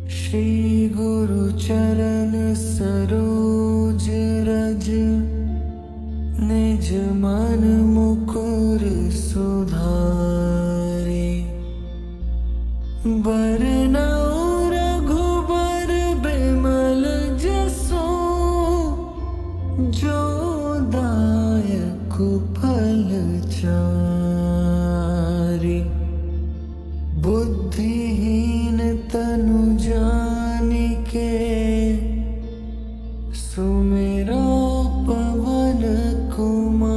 श्री गुरु चरण सरोज रज, निज मन मुकुर सुधारे। बरनउँ रघुबर बिमल जसु, जो दायक फल चारि। बुद्धिहीन तनु जानिके, सुमिरो पवन कुमार।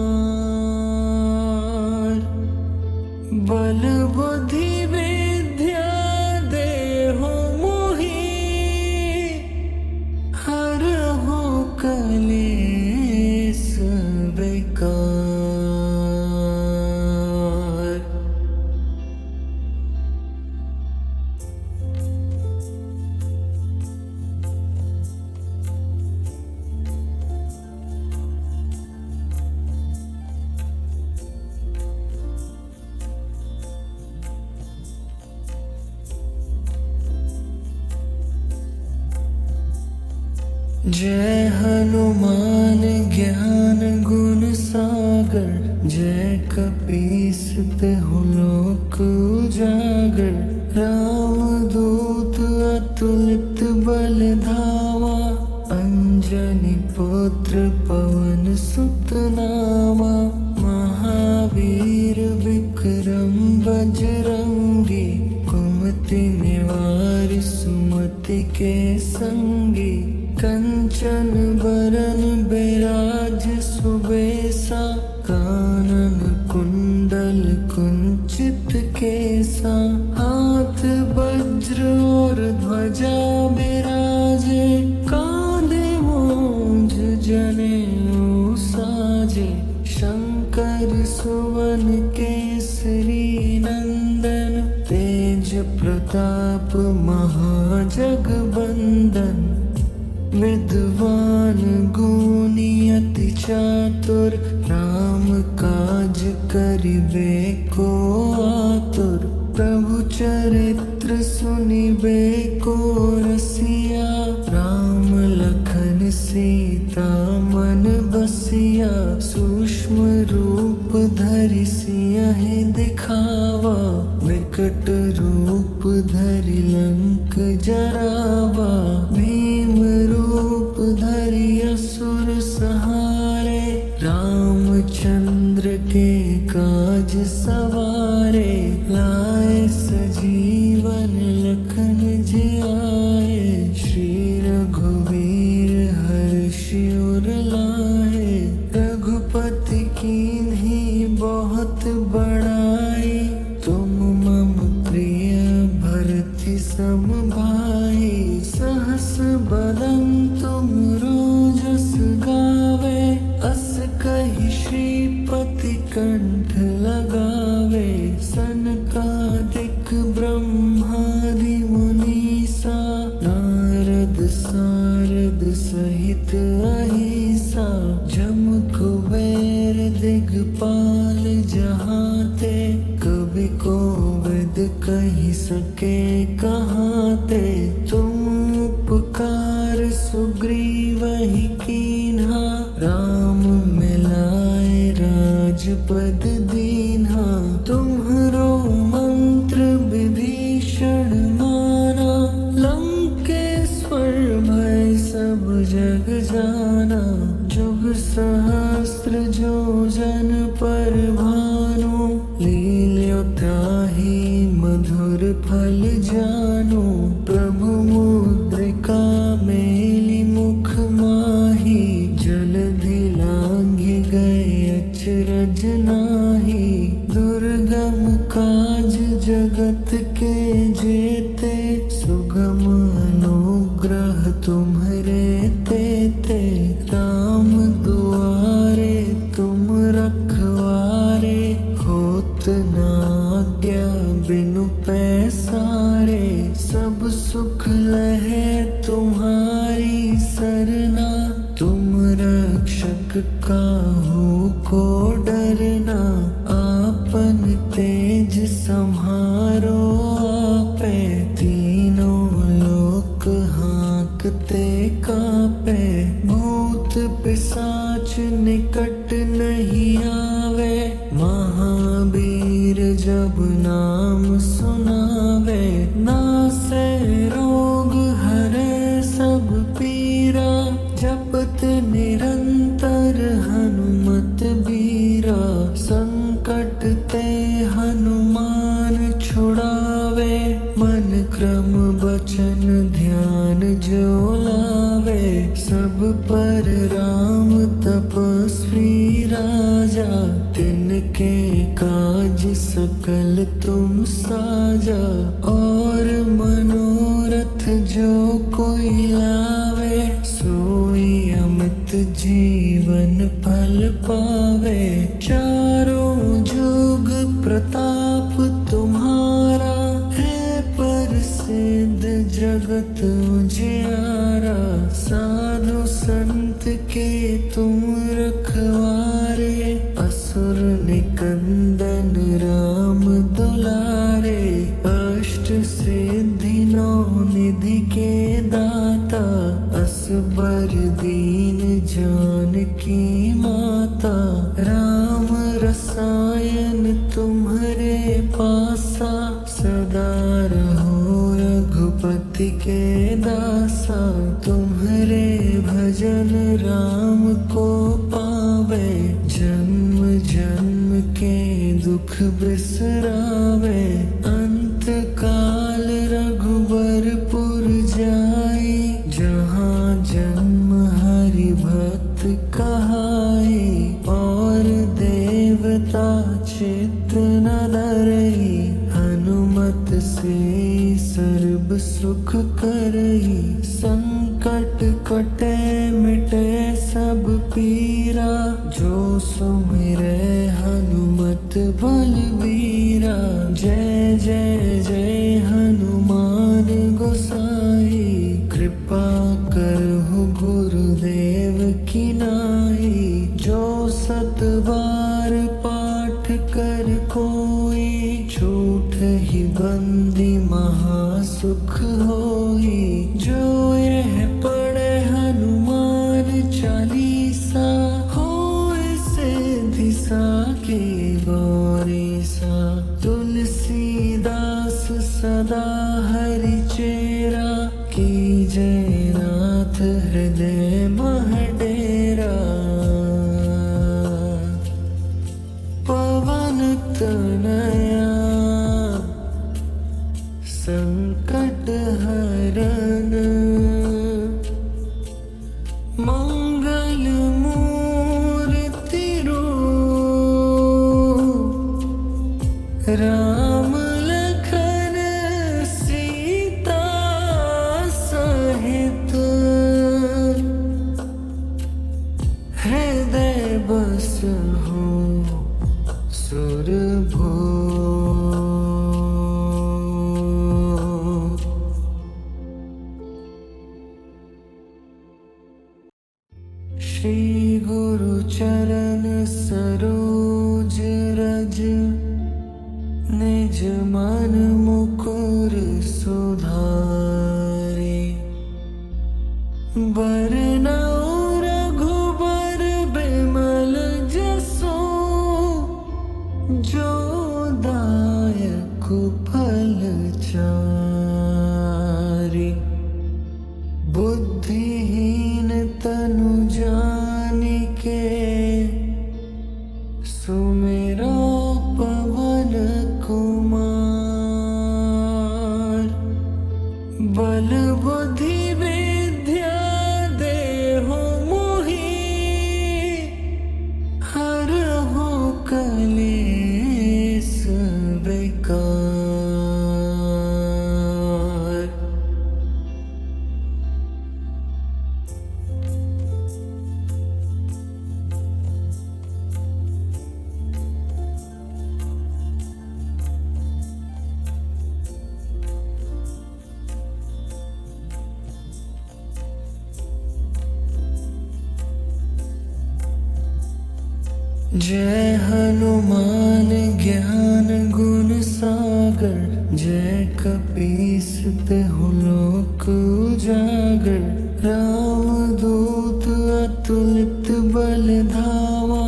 बल बुद्धि विद्या देहु मोहि, हरहु कलेस विकार। जय हनुमान ज्ञान गुण सागर, जय कपीस तिहुँ लोक उजागर। रामदूत अतुलित बल धामा, अंजनी पुत्र पवन सुत नामा। महावीर विक्रम बजरंगी, कुमति निवार सुमति के संगी। कंचन बरन बिराज सुबेसा, कानन कुंडल कुंचित केसा। हाथ वज्र और ध्वजा बिराजे, कांधे मूंज जनेऊ साजे। शंकर सुवन केसरी नंदन, तेज प्रताप महाजगबंदन। विद्वान गुणी अति चातुर, राम काज करिबे को आतुर। प्रभु चरित्र सुनिबे को रसिया, राम लखन सीता मन बसिया। सूक्ष्म रूप धरि सियहि दिखावा, विकट रूप धरि लंक जरावा। भीम रूप धरि असुर सहारे, रामचंद्र के काज सवारे। लाए सजीवन लखन जियाए, श्री रघुवीर हर्षि उर लाए। रघुपति कीन्ही बहुत बड़ाई, तुम मम प्रिय भरति सम भाई। सहस बदन तुमरो जस गावे, अस कहि श्रीपति कंठ लगावे। सनकादिक ब्रह्मादि मुनीसा, नारद सारद सहित अहिसा। जम कुबेर दिगपाल जहाते, कवि कोविद कहि सके कहाते। तुम उपकार सुग्रीवहि कीन्हा, राम मिलाए राजपद दीन्हा। तुम्हरो मंत्र विभीषण माना, लंकेश्वर भय सब जग जाना। जुग सहस्त्र जो जन पर भानु, लील्यो ताहि मधुर फल जानु। प्रभु मुद्रिका मेलि मुख माहि, जलधि लांघि गए अचरज नाहि। दुर्गम काज जगत के जेते, सुगम अनुग्रह तुम्हरे तेते। राम दुआरे तुम रखवारे, होत न आज्ञा बिनु पैसारे। सब सुख लहे तुम्हारी सरना, तुम रक्षक काहू को डरना। आपन तेज सम्हारो आपे, तीनों लोक पावे, मन क्रम वचन ध्यान जो लावे। सब पर राम तपस्वी राजा, तिनके काज सकल तुम साजा। और मनोरथ जो कोई लावे, सोई अमित जीवन फल पावे। चारों जुग प्रताप तुम्हारा, है प्रसिद्ध जगत उजियारा। साधु संत के तुम रखवारे, असुर निकंदन राम दुलारे। अष्ट सिद्धि नौ निधि के दाता, असबर दीन जानकी माता। राम रसायन तुम्हारे पासा, सदा रहो रघुपति के दासा। तुम्हारे भजन राम को पावे, जन्म जन्म के दुख बिसरावे। अंत काल रघुबरपुर जाई, जहाँ जन्म हरि भक्त कहाई। और देवता चित्त न डरई, हनुमत से सर्व सुख करई। संकट कटे मिटे सब पीरा, जो सुमिरै हनुमत बलबीरा। जय जय जय हनुमान गोसाई, कृपा करहु गुरुदेव की नाई। जो सत बार पाठ कर कोई, छूट ही बंदी महासुख होई। जो यह पढ़े हनुमान चालीसा, होय सिद्धि साकी गौरीसा। तुलसीदास सदा हरि चेरा, की जय नाथ हृदय मह डेरा। पवन तनया संकट हरन, मंगल मूर्ति रूप। राम लखन सीता सहित, हृदय बस हो सुरभो। श्री गुरु चरण सरोज रज, निज मन मुकुर सुधारे। बरनउँ रघुबर बिमल जसु, जो दायक फल चारि। बुद्धिहीन तनु जानिके, सुमिरो पवन कुमार। बल बुद्धि विद्या देहु मोहि, हरहु कलेस विकार। जय हनुमान ज्ञान गुण सागर, जय कपीस तिहुँ लोक उजागर। राम दूत अतुलित बल धामा,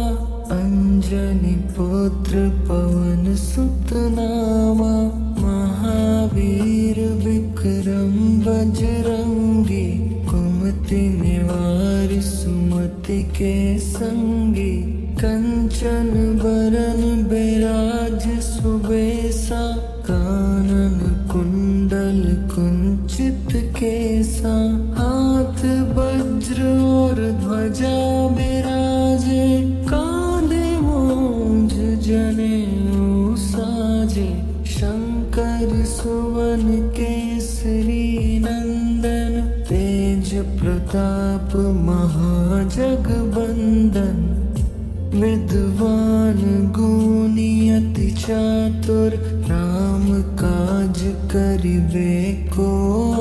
अंजनी पुत्र पवन सुत नामा। महावीर विक्रम बजरंगी, कुमति निवार सुमति के संगी। कंचन बरन बिराज सुबेसा, कानन पवन केसरी नंदन, तेज प्रताप महाजगबंदन। विद्वान गुणी अति चातुर, राम काज करिबे को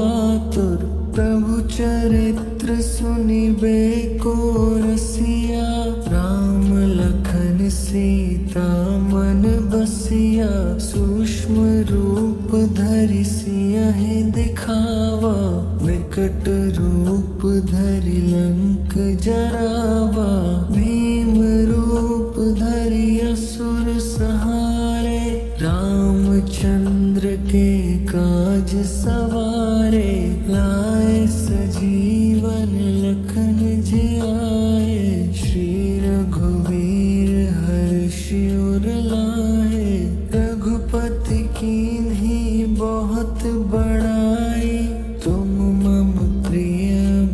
आतुर। प्रभु चरित्र सुनिबे को रसिया, राम लखन सीता मन बसिया। सूक्ष्म रूप धरि सियहि दिखावा, विकट रूप धरि लंक जरावा। भीम रूप धरि असुर सहारे, रामचंद्र के काज सवारे। लाए सजीवन लखन जियाए, श्री रघुवीर हर्षि उर लाए। रघुपति कीन्ही बहुत बड़ाई, तुम मम प्रिय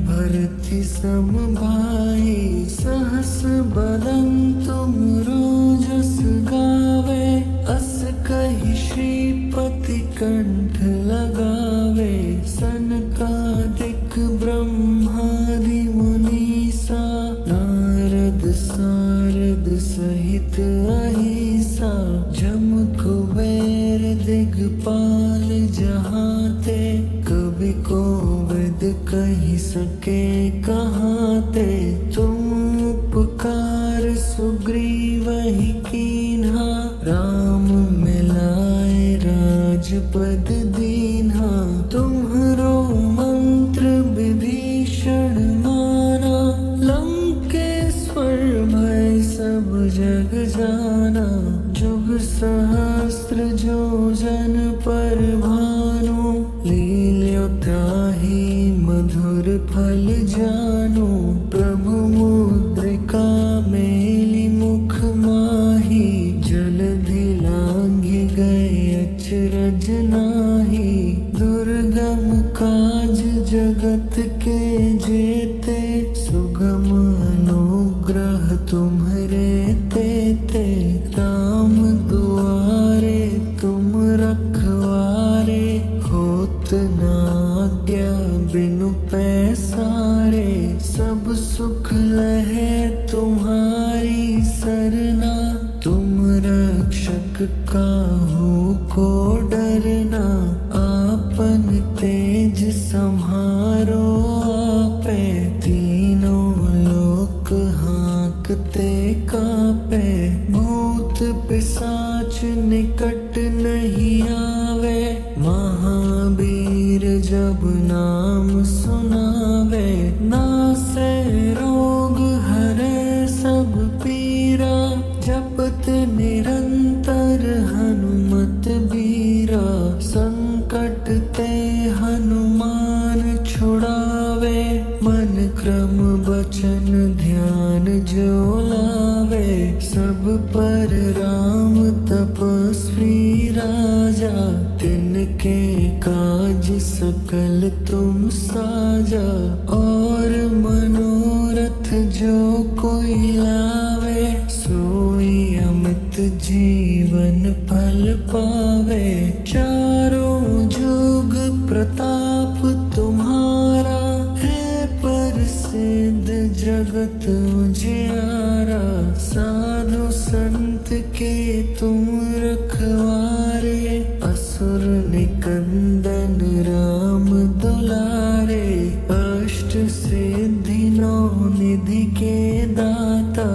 भरति सम भाई। सहस बदन तुम रोजस गावे, अस कहि श्रीपति कंठ लगावे। सनकादिक ब्रह्मादि मुनीसा, नारद सारद सहित अहिसा। जम कुबेर दिगपाल जहाते, कवि कोविद कहि सके कहाते। तुम उपकार सुग्रीवहि कीन्हा, राम मिलाए राजपद दीन्हा। तुम्हरो मंत्र विभीषण माना, लंकेश्वर भय सब जग जाना। जुग सहस्त्र जो जन पर भानु, लील्यो ताहि मधुर फल जानु। प्रभु मुद्रिका मेलि मुख माहि, जलधि लांघि गए अचरज नाहि। दुर्गम काज जगत के जेते, सुगम अनुग्रह तुम्हरे तेते। राम दुआरे तुम रखवारे, होत न आज्ञा बिनु पैसारे। सब सुख लहे तुम्हारी सरना, तुम रक्षक काहू को डरना। आपन तेज सम्हारो आपे, तीनों लोक हाँकते कापे। भूत पिशाच निकट नहीं आवे, महावीर जब नाम सुनावे। नासे रोग हरे सब पीरा, जपत निरंतर हनुमत बीरा। संकट ते हनुमान छुड़ावे, मन क्रम बचन ध्यान जो लावे। सब पर राम तपस्वी राजा, तिनके काज सकल तुम साजा। और मनोरथ जो कोई लावे, सोई अमित जीवन फल पावे। चारों जुग प्रताप तुम्हारा, है प्रसिद्ध जगत उजियारा। साधु संत के तुम रखवारे, असुर निकंदन राम दुलारे। अष्ट सिद्धि नौ निधि के दाता,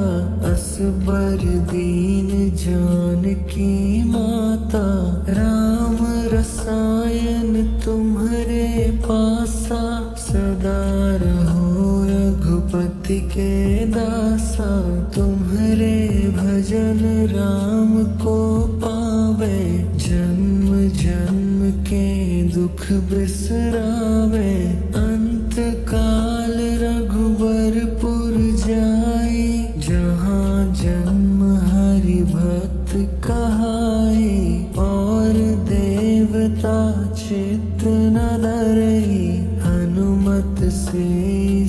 असबर दीन जानकी माता। राम रसायन तुम्हरे पासा, सदा रहो रघुपति के दासा। तुम्हरे भजन राम को पावे, जन्म जन्म के दुख बिसरावे। अंत काल रघुबरपुर जाई, जहाँ जन्म हरि भक्त कहाई। और देवता चित्त न धरई, हनुमत से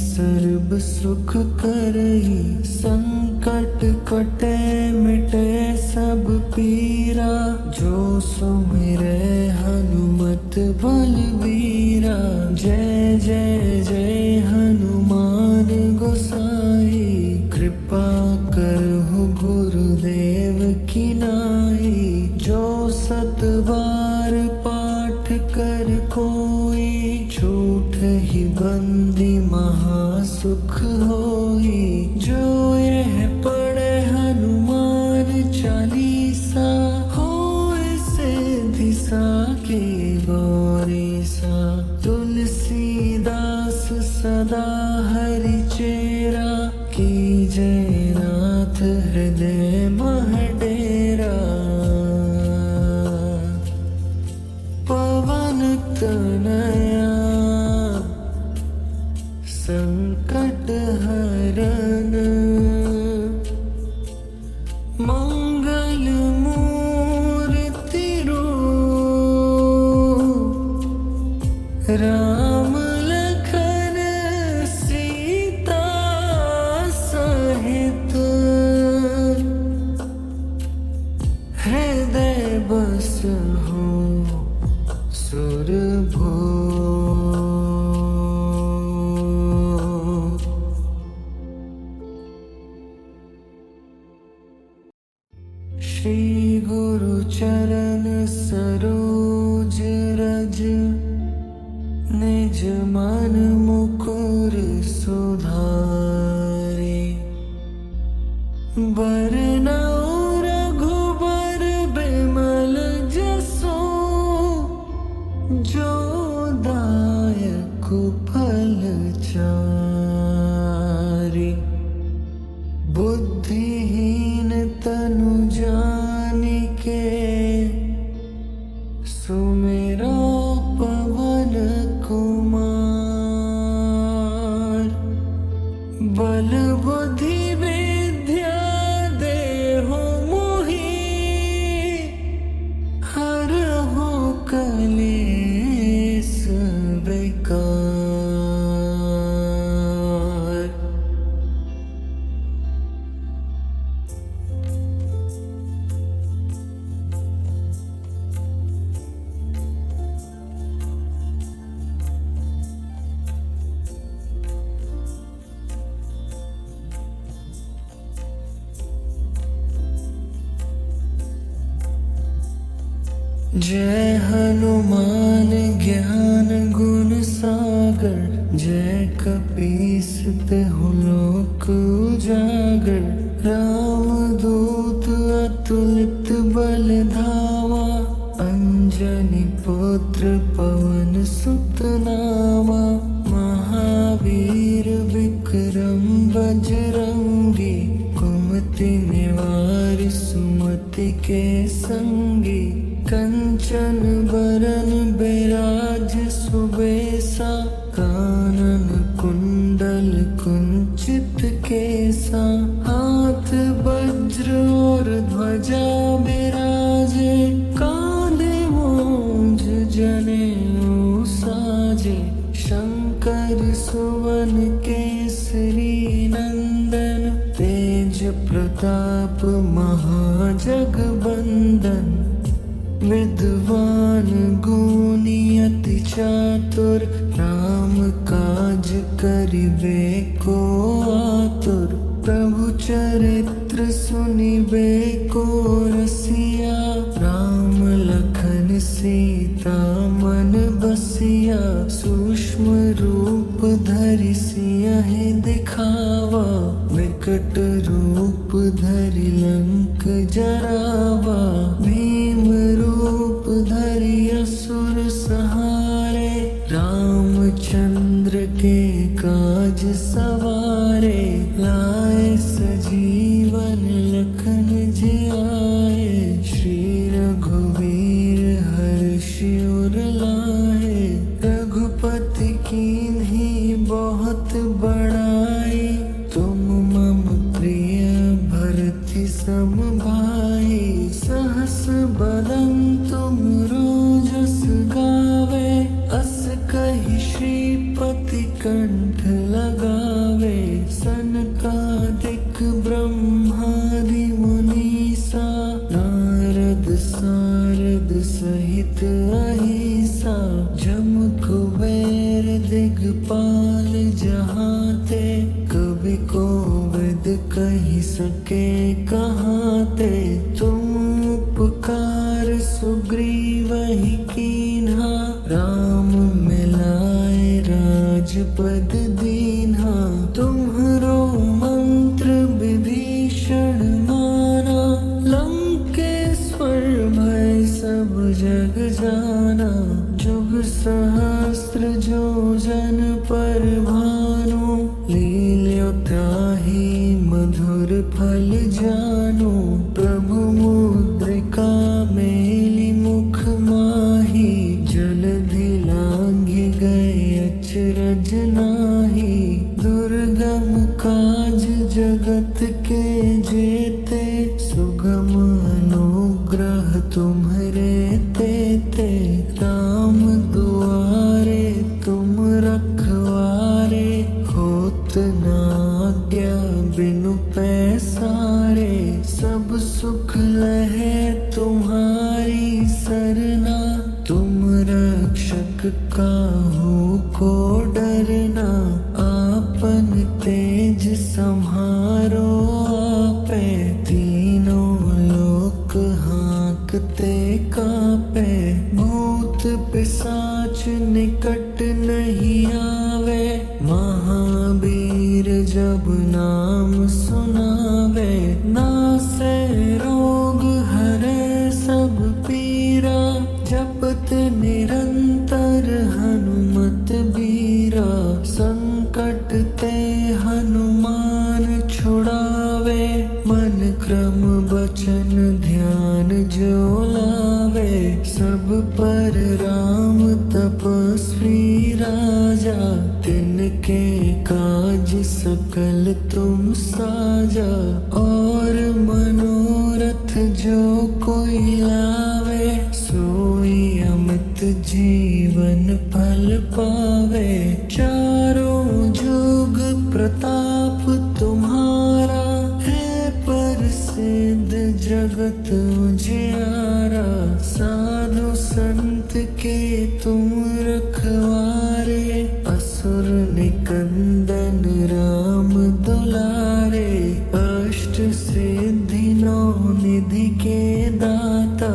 सर्व सुख करई। संकट कटे मिटे सब पीरा, जो सुमिरे हनुमत बलबीरा। जय जय जय हनुमान गोसाई, कृपा करहु गुरुदेव की नाई। जो 7 बार पाठ कर कोई, छूट ही बंदी महासुख होई। जो यह पढ़े हनुमान चालीसा, होए सिद्धि साखी गौरीसा। तुलसीदास सदा हरि चेरा, कीजय नाथ हृदय मह डेरा। पवन तनया संकट हरन, मंगल मूर्ति रूप। राम लखन सीता सहित, हृदय बसहु सुरभूप। श्री गुरु चरण सरोज रज, निज मन मुकुर सुधारे। बरनउँ रघुबर बिमल जसु, जो दायक फल चारि। बुद्धिहीन तनु जानिके, सुमिरो पवन कुमार। बल बुद्धि विद्या देहु मोहि, हरहु कलेस विकार। जय हनुमान ज्ञान गुण सागर, जय कपीस तिहुँ लोक उजागर। रामदूत अतुलित बल धामा, अंजनी पुत्र पवन सुत नामा। महावीर विक्रम बजरंगी, कुमति निवार सुमति के संगी। कंचन बरन बिराज सुबेसा, कानन कुंडल कुंचित केसा। हाथ वज्र और ध्वजा बिराजे, कांधे मूंज जनेऊ साजे। शंकर सुवन केसरी नंदन, तेज प्रताप महाजगबंदन। विद्वान गुणी अति चातुर, राम काज करिबे को आतुर। प्रभु चरित्र सुनिबे को रसिया, राम लखन सीता मन बसिया। सूक्ष्म रूप धरि सियहि दिखावा, विकट रूप धरि लंक जरावा। भीम रूप धरि असुर सहारे, रामचंद्र के काज सवारे। लाए सजीवन लखन जियाए, श्री रघुवीर हर्षि उर लाए। रघुपति कीन्ही बहुत बड़ाई, तुम मम प्रिय भरति सम भाई। सहस बदन तुम रोजस गावे, अस कहि श्रीपति कंठ लगावे। सनकादिक ब्रह्मादि मुनीसा, नारद सारद सहित अहिसा। जम कुबेर दिगपाल जहाँ थे, कभी कोविद कही सके कहाँ थे। तुम उपकार सुग्रीव ही कीन्हा, राम मिलाए राजपद दीन्हा। तुम्हरो मंत्र विभीषण माना, लंकेश्वर भय सब जग जाना। जुग सहस्त्र जो जन पर भानु, लील्यो ताहि मधुर फल जानु। प्रभु मुद्रिका मेलि मुख माही, जलधि लांघि गए अचरज नाहि। दुर्गम काज जगत के जेते, सुगम अनुग्रह तुम्हरे तेते। राम दुआरे तुम रखवारे, होत न आज्ञा बिनु पैसारे। सब सुख लहे तुम्हारी सरना, तुम रक्षक काहू को डरना। आपन तेज सम्हारो आपे, तीनों लोक हाँकते कापे। भूत पिशाच निकट नहीं आवे, महावीर जब नाम सुनावे। नासे रोग हरे सब पीरा, जपत निरंतर हनुमत बीरा। संकट ते हनुमान छुड़ावे, मन क्रम बचन ध्यान जो लावे। सब पर राम तपस्वी राजा, तिनके काज सकल तुम साजा। और मनोरथ जो कोई लावे, सोई अमित जीवन फल पावे। चारों जुग प्रताप तुम्हारा, है प्रसिद्ध जगत उजियारा। साधु संत के तुम रखवारे, असुर निकंदन राम दुलारे। अष्ट सिद्धि नौ निधि के दाता,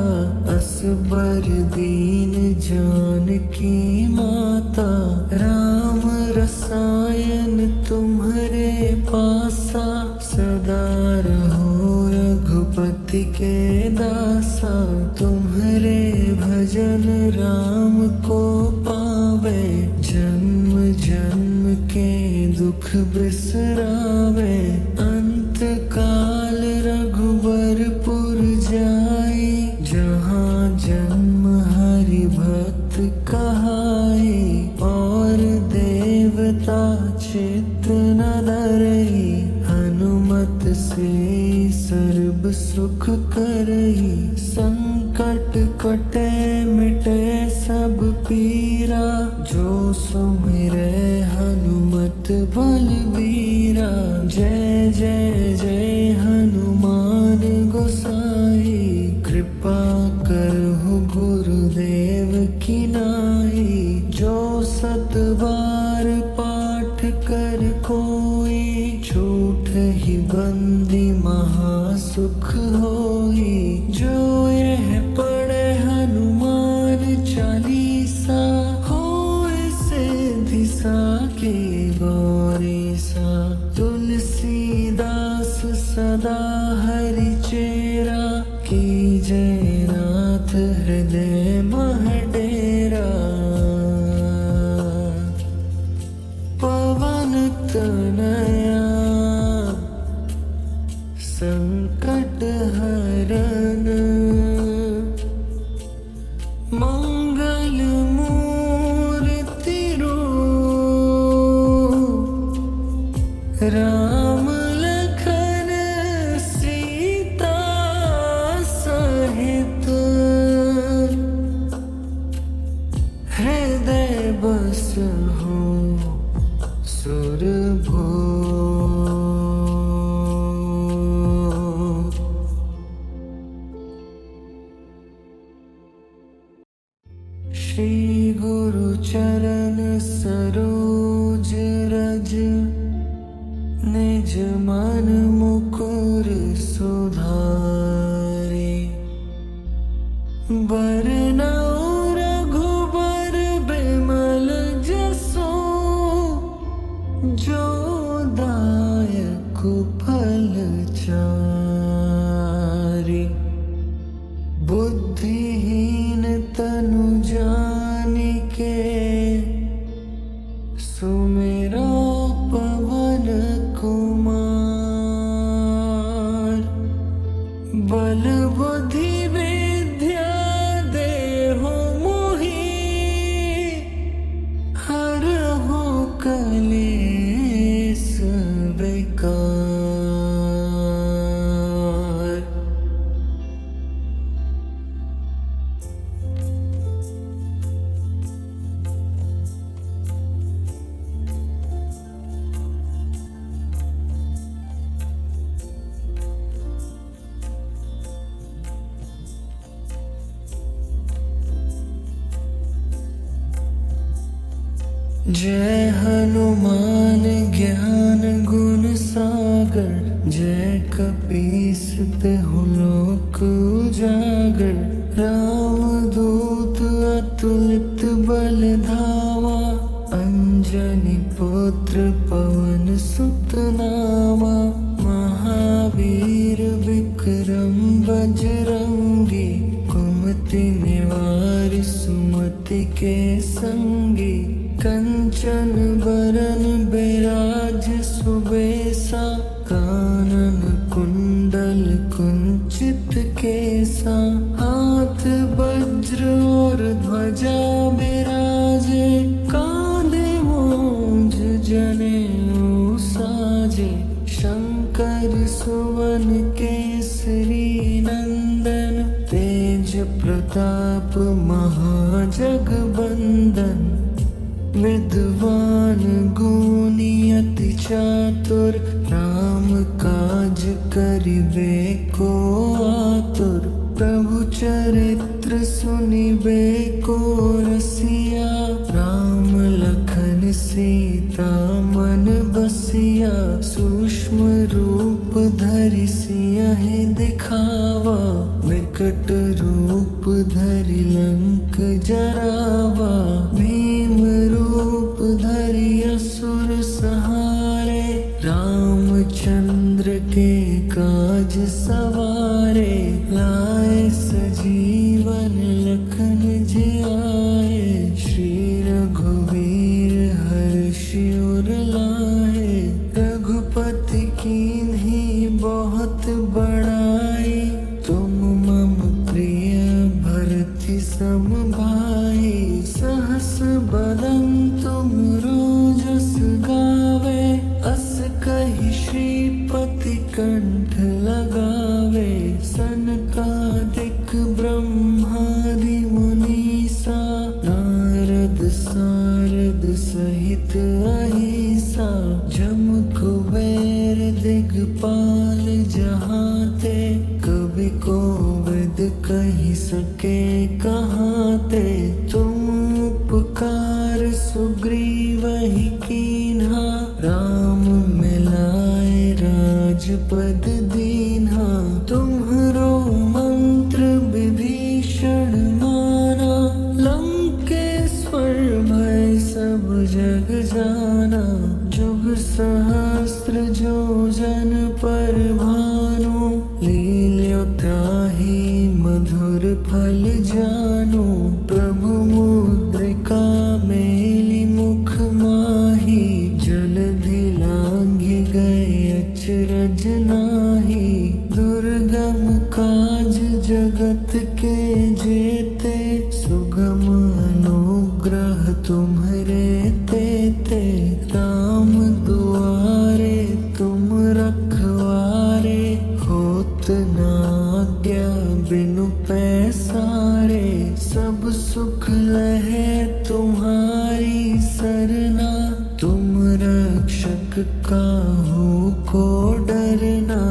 असबर दीन जानकी माता। राम रसायन तुम्हरे पासा, सदा रहो रघुपति के दासा। तुम्हरे भजन राम को पावे, जन्म जन्म के दुख बिसरावे। अंत काल रघुबरपुर जाई, जहाँ जन्म हरि भक्त कहाई। और देवता चित्त न धरई, हनुमत से सर्व सुख करई। संकट कटे मिटे सब पीरा, जो सुमिरै हनुमत बलबीरा। जय जय जय हनुमान गोसाई, कृपा करहु गुरुदेव की नाई। जो सत बार पाठ कर कोई, छूट ही बंदी महासुख होई। जो यह पढ़े हनुमान चालीसा, होए सिद्धि साकी गौरीसा। तुलसीदास सदा हरि चेरा, कीजय नाथ हृदय मह डेरा। पवन तनया संकट हरन, मंगल मूर्ति रूप। राम लखन सीता सहित, हृदय बस हो सुरभो। श्री गुरु गुरु चरण सरोज रज, निज मन मुकुर सुधारे। बरनउँ रघुबर बिमल जसु, जो दायक फल चारि। बुद्धिहीन तनु जानिके, सुमिरो पवन कुमार। बल बुद्धि विद्या देहु मोहि, हरहु कलेस विकार। जय हनुमान ज्ञान गुण सागर, जय कपीस तिहुँ लोक उजागर। रामदूत अतुलित बल धामा, अंजनी पुत्र पवन सुत नामा। महावीर विक्रम बजरंगी, कुमति निवार सुमति के संगी। कंचन बरन बिराज सुबेसा, कानन कुंडल कुंचित केसा। हाथ वज्र और ध्वजा बिराजे, कांधे मूंज जनेऊ साजे। शंकर सुवन केसरी नंदन, तेज प्रताप महाजगबंदन। विद्वान गुणी अति चातुर, राम काज करिबे को आतुर। प्रभु चरित्र सुनिबे को रसिया, राम लखन सीता मन बसिया। सूक्ष्म रूप धरि सियहि दिखावा, विकट रूप धरि लंक जरावा। भीम रूप धरि असुर सहारे, रामचंद्र के काज सवारे। लाए सजीवन लखन जियाए, श्री रघुवीर हर्षि उर लाए। रघुपति कीन्ही बहुत बड़ाई, तुम मम प्रिय भरति सम भाई। सहस बदन तुम रोजस गावे, अस कहि श्रीपति कंठ लगावे। सनकादिक ब्रह्मादि मुनीसा, नारद सारद सहित अहिसा। जम कुबेर दिगपाल जहाते, कवि कोविद कहि सके कहाते। तुम उपकार सुग्रीवहि कीन्हा, राम मिलाए राजपद दीन्हा। तुम्हरो मंत्र विभीषण माना, लंकेश्वर भय सब जग जाना। जुग सहस्त्र जो जन पर भानु, लील्यो ताहि मधुर फल जानु। प्रभु मुद्रिका मेलि मुख माहि, जलधि लांघि गए अचरज नाहि। दुर्गम काज जगत के जेते, सुगम अनुग्रह तुम्हरे तेते। राम दुआरे तुम रखवारे, होत न आज्ञा बिनु पैसारे। सब सुख लहे तुम्हारी सरना, तुम रक्षक काहू को डरना।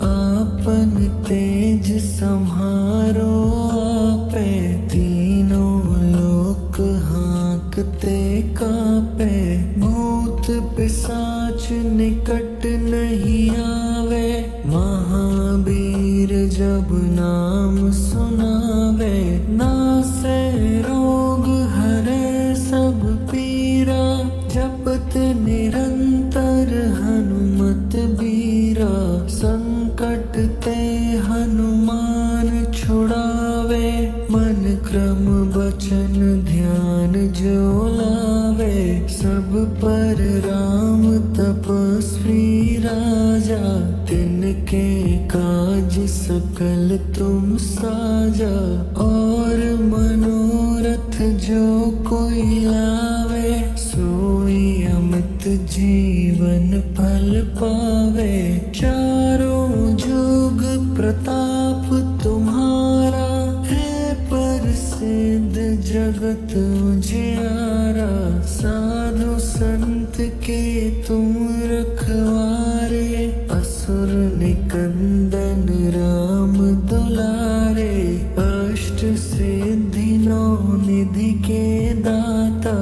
आपन तेज सम्हारो आपे, तीनों लोक हाँक देखते कांपे, भूत पिशाच निकट नहीं आवे। महावीर जब नाम सुनावे, नासे रोग हरे सब पीरा। जपत निरंतर हनुमत बीरा, संकट ते हनुमान छुड़ावे। मन क्रम वचन ध्यान जो लावे, सब पर राम तपस्वी राजा। तिनके काज सकल तुम साजा, और मनोरथ जो कोई लावे। सोई अमित जीवन फल पावे, चारों जुग प्रताप तुम्हारा। है प्रसिद्ध जगत उजियारा, साधु संत के तुम रखवारे। असुर निकंदन राम दुलारे, अष्ट सिद्धि नौ निधि के दाता।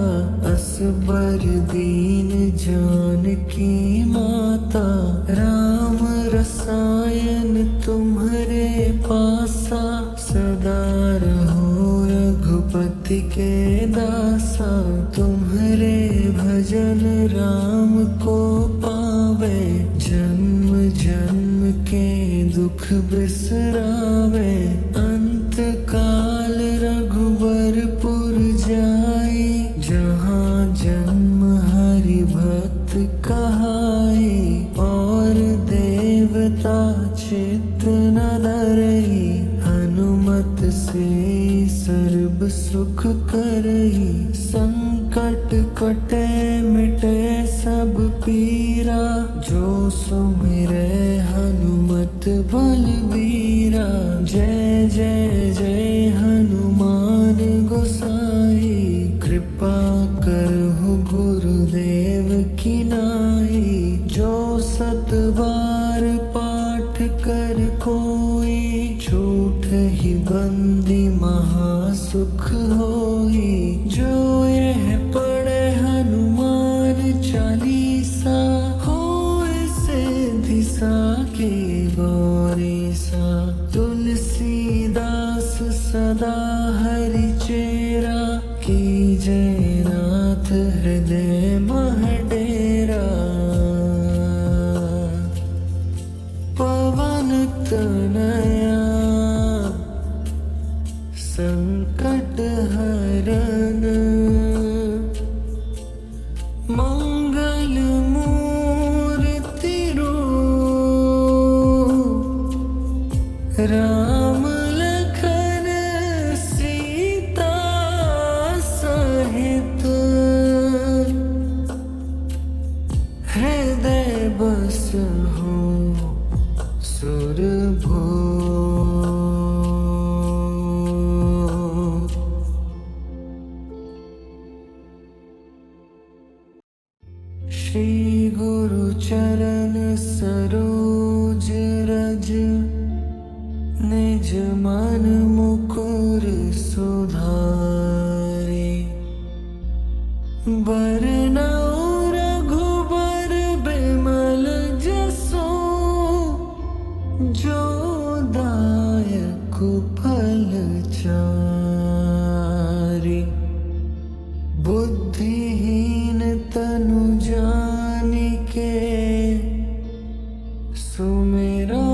असबर दीन जानकी माता, राम रसायन तुम्हारे पासा। सदा रहो रघुपति के दासा, तुम्हारे भजन राम को पावे। जन्म जन्म के दुख बिसरावे, अंत काल रघुबरपुर जाई। जहाँ जन्म हरि भक्त कहाई, और देवता चित्त न धरई। हनुमत से सर्व सुख करई, संकट कटे मिटे सब पीरा। जो सुमिरै हनुमत बलबीरा, जय जय जय हनुमान गोसाई। कृपा करहु गुरुदेव की नाई, जो सत बार पाठ कर कोई। झूठ ही बंदी महासुख होई, जो यह पढ़े हनुमान चालीसा। होय सिद्धि साकी गौरीसा, तुलसीदास सदा हरि चेरा। की जय नाथ हृदय मह डेरा, पवन तनया संकट हरन। मंगल मूर्ति रूप, राम लखन सीता सहित। हृदय बस हो सुरभो। श्री गुरु चरण सरोज रज, निज मन मुकुर सुधारे। बरनउँ रघुबर बिमल जसु, जो दायक फल चारि। बुद्धिहीन तनु जानिके, सुमिरो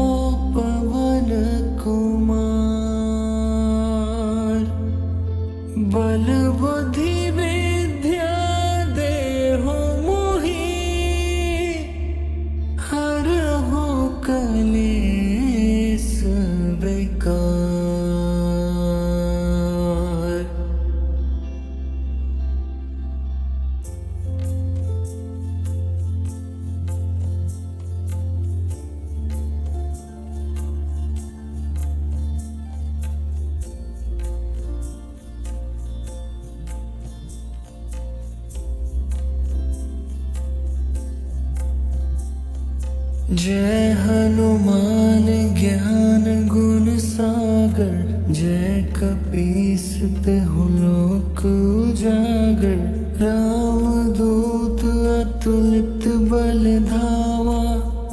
पवन कुमार। बल बुद्धि विद्या देहु मोहि, हरहु कलेस विकार। जय हनुमान ज्ञान गुण सागर, जय कपीस तिहुँ लोक उजागर। रामदूत अतुलित बल धामा,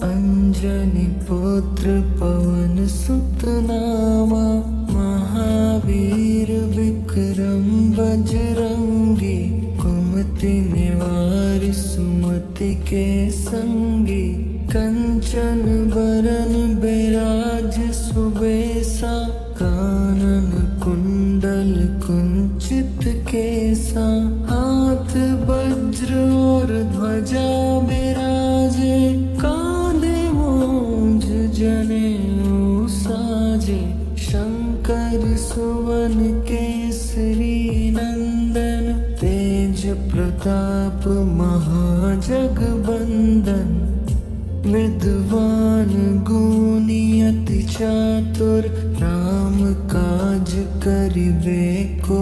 अंजनी पुत्र पवन सुत नामा। महावीर विक्रम बजरंगी, कुमति निवार सुमति के संगी। कंचन बरन बिराज सुबेसा, कानन कुंडल कुंचित केसा। हाथ वज्र और ध्वजा बिराजे, कांधे मूंज जनेऊ साजे। शंकर सुवन केसरी नंदन, तेज प्रताप महाजगबंदन। विद्वान गुणी अति चातुर, राम काज करिबे को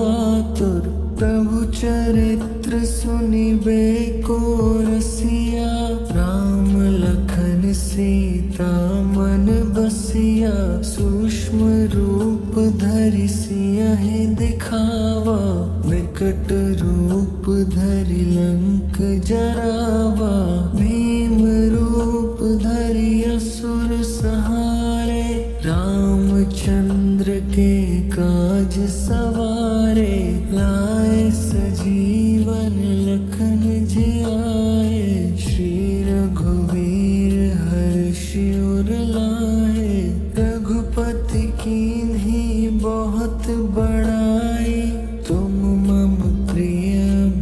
आतुर। प्रभु चरित्र सुनिबे को रसिया, राम लखन सीता मन बसिया। सूक्ष्म रूप धरि सियहि दिखावा, विकट रूप धरि लंक जरावा। भीम रूप धरि असुर सहारे, रामचंद्र के काज सवारे। लाए सजीवन लखन जियाए, श्री रघुवीर हर्षि उर लाए। रघुपति कीन्ही बहुत बड़ाई, तुम मम प्रिय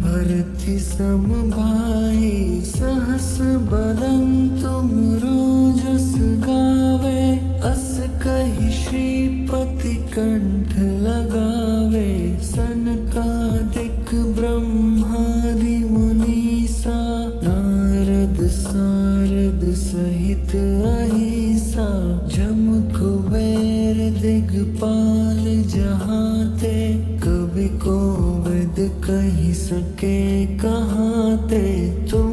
भरति सम भाई। सहस बदन तुम रोजस गावे, अस कहि श्रीपति कंठ लगावे। सनकादिक ब्रह्मादि मुनीसा, नारद सारद सहित अहिसा। जम कुबेर दिगपाल जहाते, कवि कोविद कहि सके कहाते। तुम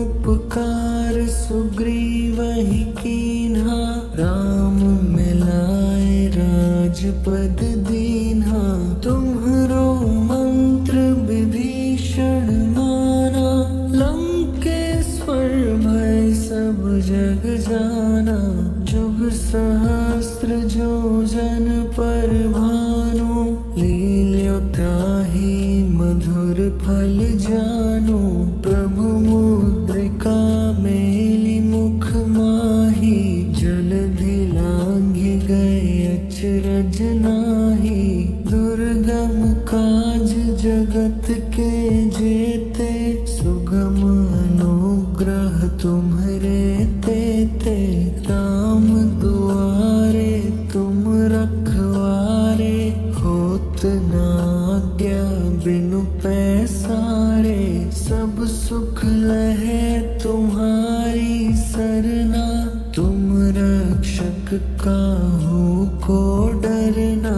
उपकार सुग्रीवहि कीन्हा, राम मिलाए राजपद दीन्हा। तुम्हरो मंत्र विभीषण माना, लंकेश्वर भय सब जग जाना। जुग सहस्त्र जो जन पर भानु, लील्यो ताहि मधुर फल जानु। प्रभु मुद्रिका मेलि मुख माही, जलधि लांघि गए अचरज नाही। दुर्गम काज जगत के जेते, सुगम अनुग्रह तुम्हरे तेते। राम दुआरे तुम रखवारे, होत न आज्ञा बिनु पैसारे। सब सुख लहे तुम्हारी सरना, तुम रक्षक काहू को डरना।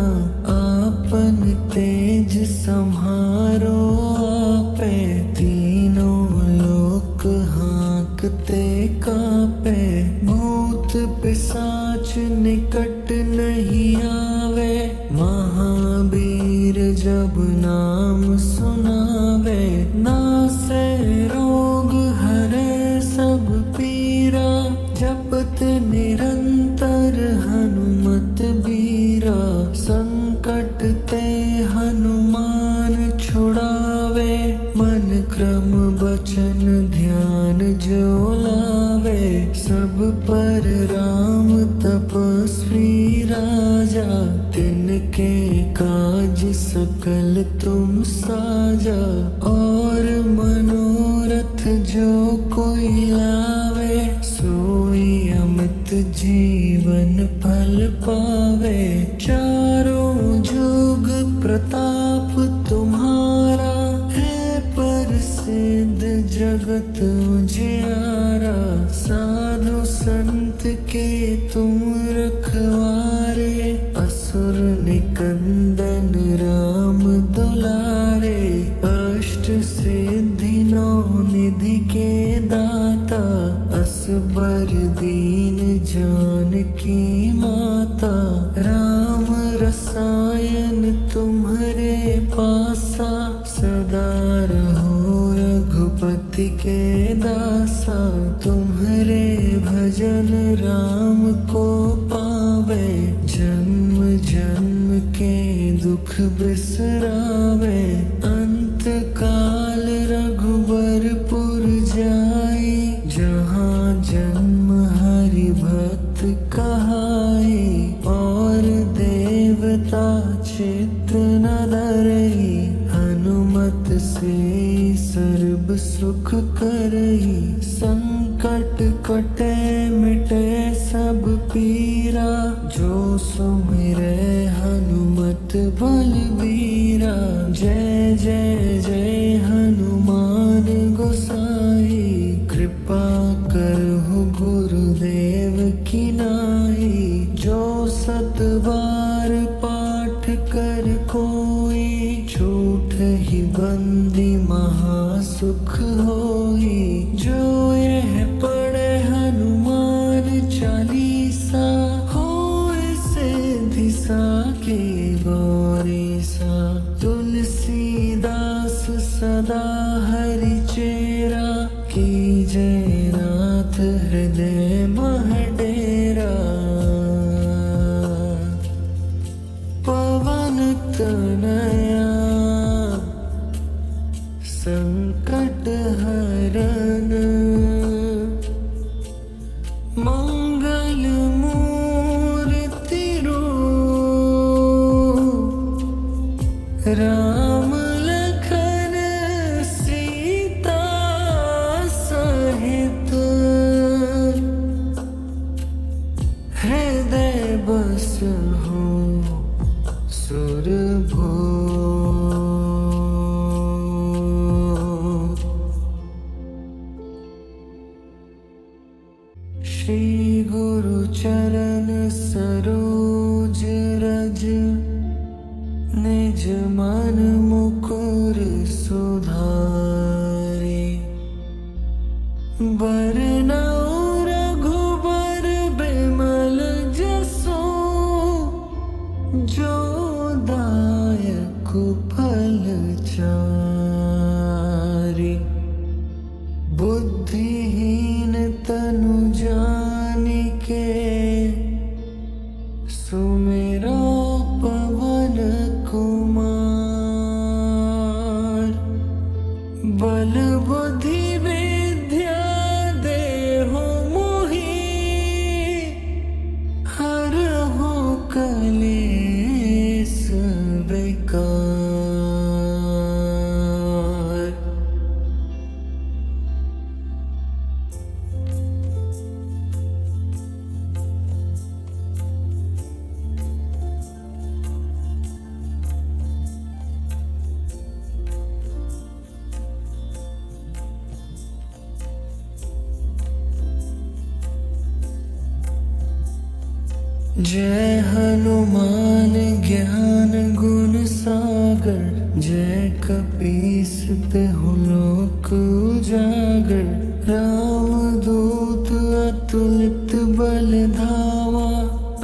आपन तेज सम्हारो आपे, तीनों लोक हाँकते कापे। भूत पिशाच निकट नहीं आवे, महावीर जब नाम सुनावे। नासे रोग हरे सब पीरा, जपत निरंतर हनुमत बीरा। संकट ते हनुमान छुड़ावे, मन क्रम बचन ध्यान जो लावे। सब पर राम तपस्वी राजा, तिनके काज सकल तुम साजा। और मनोरथ जो कोई लावे, सोई अमित जीवन फल पावे। चारों जुग प्रताप तुम्हारा, है प्रसिद्ध जगत उजियारा। साधु संत के तुम रखवारे, असुर निकंदन राम दुलारे। अष्ट सिद्धि नौ निधि के दाता, असबर दीन जानकी माता। राम रसायन तुम्हरे पासा, सदा रहो भक्ति के दासा, तुम्हारे भजन राम को पावे, जन्म जन्म के दुख बिसरावे। अंत काल रघुबरपुर जाई, जहाँ जन्म हरि भक्त कहाई। और देवता चित्त न डरई, हनुमत से सर्ब सुख करई। संकट कटे मिटे सब पीरा, जो सुमिरै हनुमत बलबीरा। जय जय जय हनुमान गोसाई, कृपा करहु गुरुदेव की नाई। जो सत बार पाठ कर कोई, झूठ ही बंदी महासुख होई। जो यह पढ़े हनुमान चालीसा, होय सिद्धि साखी गौरीसा। तुलसीदास सदा हरि चेरा, कीजय नाथ हृदय मह डेरा। पवन तनया संकट हरन, मंगल मूर्ति रूप। राम लखन सीता सहित, हृदय बसहु सुरभूप। श्री गुरु चरण सरोज रज, निज मन मुकुर सुधारे। बरनउँ रघुबर बिमल जसु, जो दायक फल चारि। बुद्धिहीन तनु जानिके, सुमिरो पवन कुमार। बल बुद्धि विद्या देहु मोहि, हरहु कलेस विकार। जय हनुमान ज्ञान गुण सागर, जय कपीस तिहुँ लोक उजागर। राम दूत अतुलित बल धामा,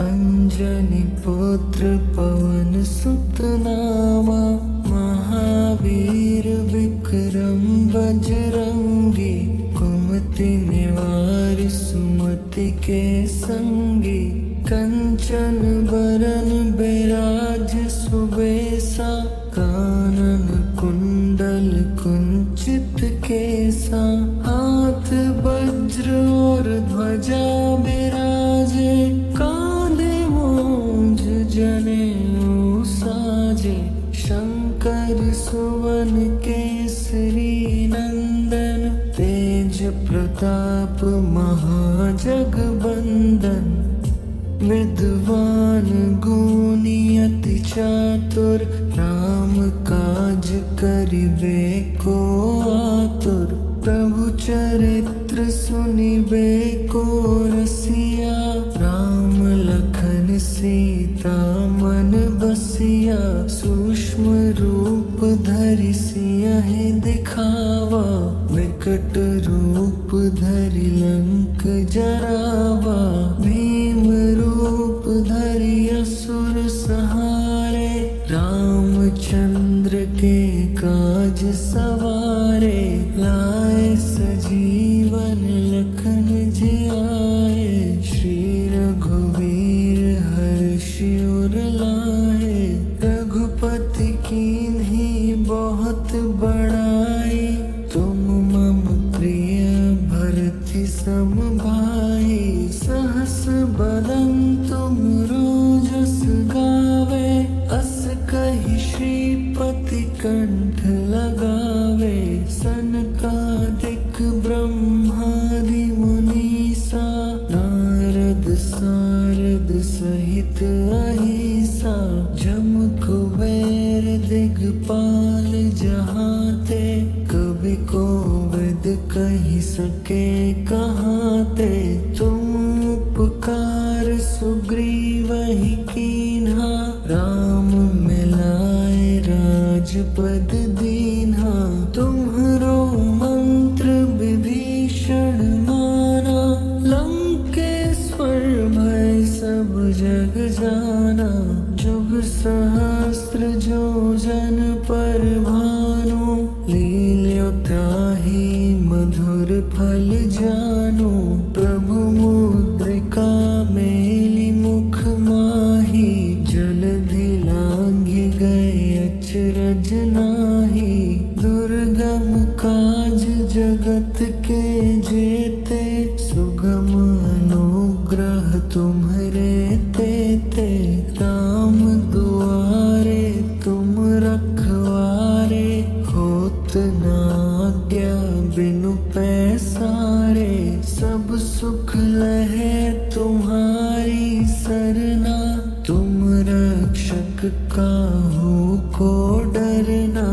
अंजनी पुत्र पवन सुत नामा। महावीर विक्रम बजरंगी, कुमति निवार सुमति के संगी। कंचन बरन बिराज सुबेसा, कानन कुंडल कुंचित केसा। हाथ वज्र और ध्वजा बिराजे, कांधे मूंज जनेऊ साजे। शंकर सुवन केसरी नंदन, तेज प्रताप महाजगबंदन। विद्वान गुणी अति चातुर, राम काज करिबे को आतुर। प्रभु चरित्र सुनिबे को रसिया, राम लखन सीता मन बसिया। सूक्ष्म रूप धरि सियहि दिखावा, विकट रूप धरि लंक जरावा। भीम रूप धरि असुर सहारे, रामचंद्र के काज सवारे। लाए सके कहाँ ते। तुम उपकार सुग्रीव ही कीन्हा, राम मिलाए राजपद दीन्हा। तुम्हरो मंत्र विभीषण माना, लंकेश्वर भय सब जग जाना। जुग सहस्त्र जो जन पर भानु, लील्यो त्राहि मधुर फल जानु। प्रभु मुद्रिका मेलि मुख माही, जलधि लांघि गए अचरज नाहि। दुर्गम काज जगत के जेते, सुगम अनुग्रह तुम्हरे तेते। राम दुआरे तुम रखवारे, होत न आज्ञा बिनु पैसारे। सब सुख लहे तुम्हारी सरना, तुम रक्षक काहू को डरना।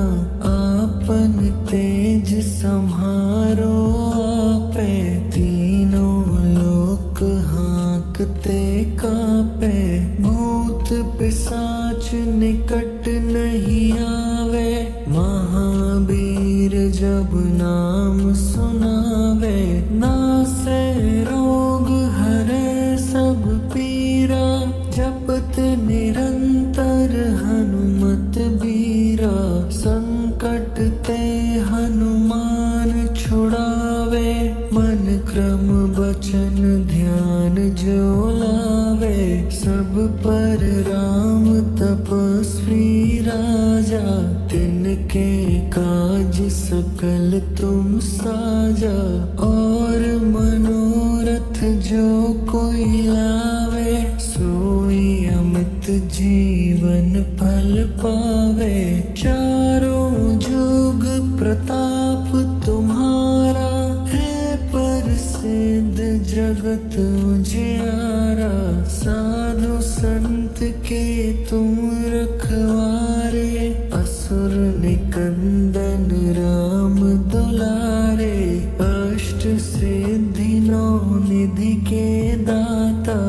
आपन तेज सम्हारो आपे, तीनों लोक हाँकते कापे। भूत पिशाच निकट नहीं आवे, महावीर जब नाम सुनावे। नासे रोग हरे सब पीरा, जपत निरंतर हनुमत बीरा। संकट ते हनुमान छुड़ावे, मन क्रम बचन ध्यान जो लावे। सब पर राम तपस्वी राजा, तिनके काज सकल तुम साजा। और मनोरथ जो कोई लावे, सोई अमित जीवन फल पावे। चारों जुग प्रताप तुम्हारा, है प्रसिद्ध जगत उजियारा। साधु संत के तुम रखवारे, असुर निकंदन राम दुलारे। अष्ट सिद्धि नौ निधि के दाता,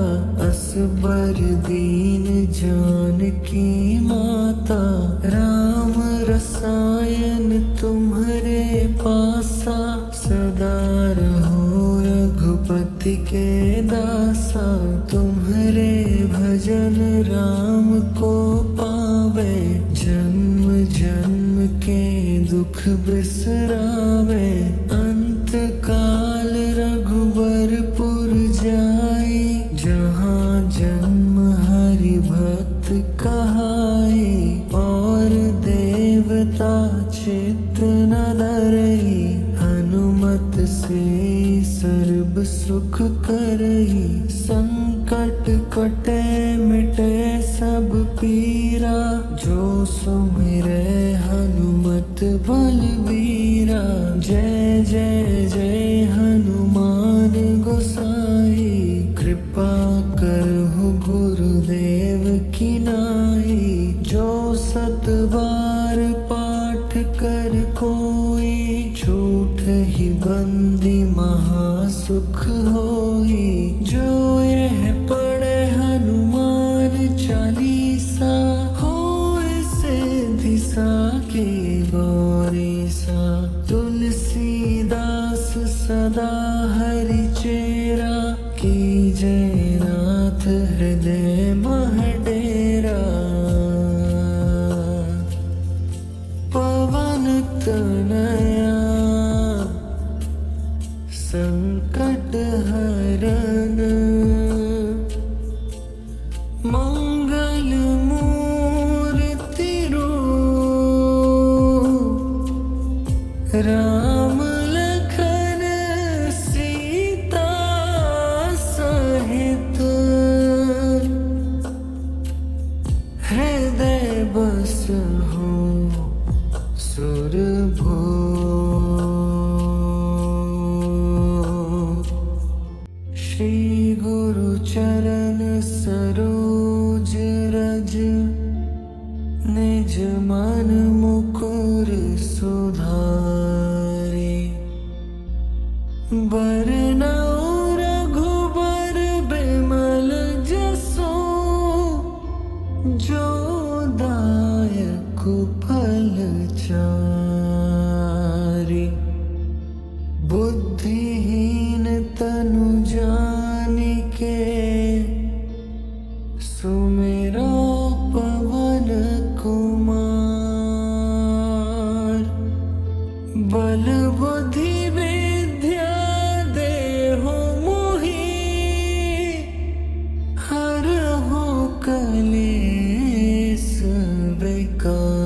असबर दीन जानकी माता। राम रसायन तुम्हरे पासा, सदा रहो रघुपति के दासा। तुम्हरे भजन राम को पावे, जन्म जन्म के दुख बिसरावे। अंत काल रघुबरपुर जाई, जहाँ जन्म हरि भक्त कहाई। और देवता चित्त न धरई, हनुमत से सर्व सुख करई। संकट कटे मिटे सब पीरा, जो सुमिरै हनुमत बलबीरा। जय जय जय हनुमान गोसाई, कृपा करहु गुरुदेव की नाई। जो सत बार पाठ कर कोई, छूट ही बंदी महासुख होई। जो यह पढ़े हनुमान चालीसा, होय सिद्धि साखी गौरीसा। तुलसीदास सदा हरि चेरा, कीजय नाथ हृदय मह डेरा। पवन तनया संकट हरन, मंगल मूर्ति रूप। राम लखन सीता सहित, हृदय बसहु सुरभो। श्री गुरु चरण सरोज रज, निज मन मुकुर सुधारे। बरनउँ रघुबर बिमल जसो, जो दायक फल चारि। बुद्धिहीन तनु जानिके, सुमिरो पवन कुमार। बल बुद्धि विद्या देहु मोहि, हरहु कलेस विकार।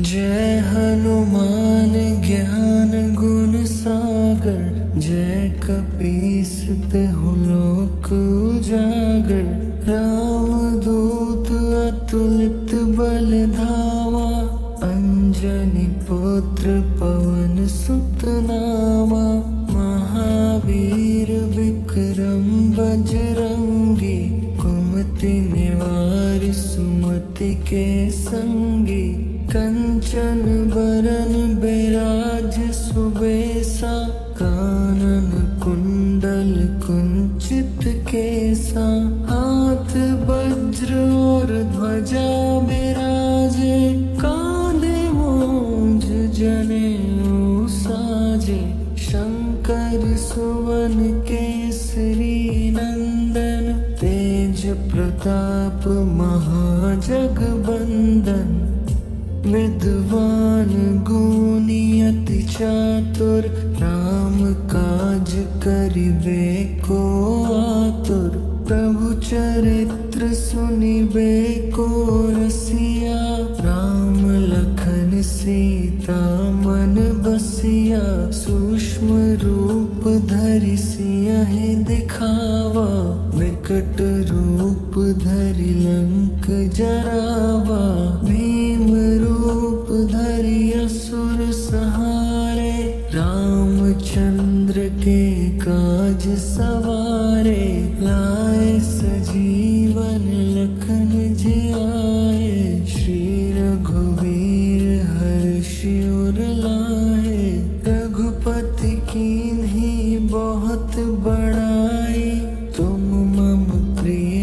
जय हनुमान ज्ञान गुण सागर, जय कपीस तिहुँ लोक उजागर। रामदूत अतुलित बल धामा, अंजनी पुत्र पवन सुत नामा। महावीर विक्रम बजरंगी, कुमति निवार सुमति के संगी। कंचन बरन बिराज सुबेसा, कानन कुंडल कुंचित केसा। हाथ वज्र और ध्वजा बिराजे, कांधे मूंज जनेऊ साजे। शंकर सुवन केसरी नंदन, तेज प्रताप महाजगबंदन। विद्वान गुणी अति चातुर, राम काज करिबे को आतुर। प्रभु चरित्र सुनिबे को रसिया, राम लखन सीता मन बसिया। सूक्ष्म रूप धरि सियहि दिखावा, विकट रूप धरि लंक जरावा। भीम रूप धरि असुर सहारे, रामचंद्र के काज सवारे। लाए सजीवन लखन जियाए, श्री रघुवीर हर्षि उर लाए। रघुपति कीन्ही बहुत बड़ाई, तुम मम प्रिय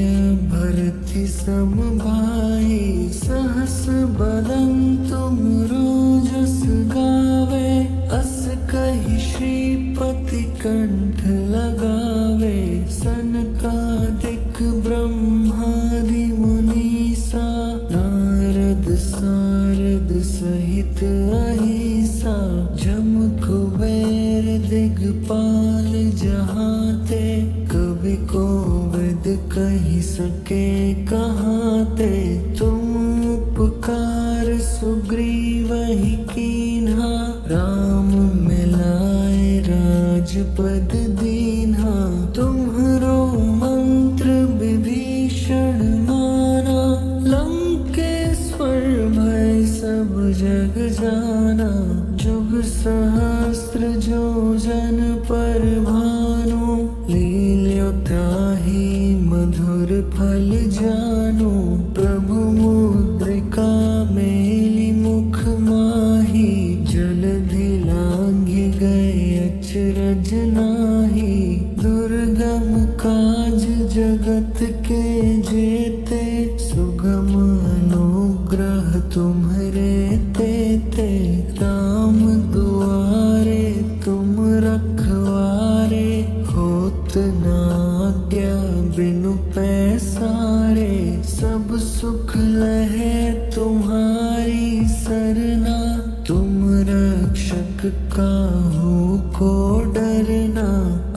भरति सम भाई। सहस बदन तुमरो जस गावे, अस कहि श्रीपति कंठ लगावे। सनकादिक ब्रह्मादि मुनीसा, नारद सारद सहित अहिसा। जम कुबेर दिगपाल जहाते, कवि कोविद कहि सके कहाते। तुम उपकार सुग्रीवहि कीन्हा, राम मिलाए राजपद दीन्हा। तुम्हरो मंत्र विभीषण माना, लंकेश्वर भय सब जग जाना। जुग सहस्त्र जो जन पर भानु, लील्यो ताहि मधुर फल जानु। प्रभु मुद्रिका मेलि मुख माहि, जलधि लांघि गए अचरज नाहि। दुर्गम काज जगत के जेते, सुगम अनुग्रह तुम्हरे तेते। राम दुआरे तुम रखवारे, होत न आज्ञा बिनु पैसारे। सब सुख लहे तुम्हारी सरना, तुम रक्षक काहू को डरना।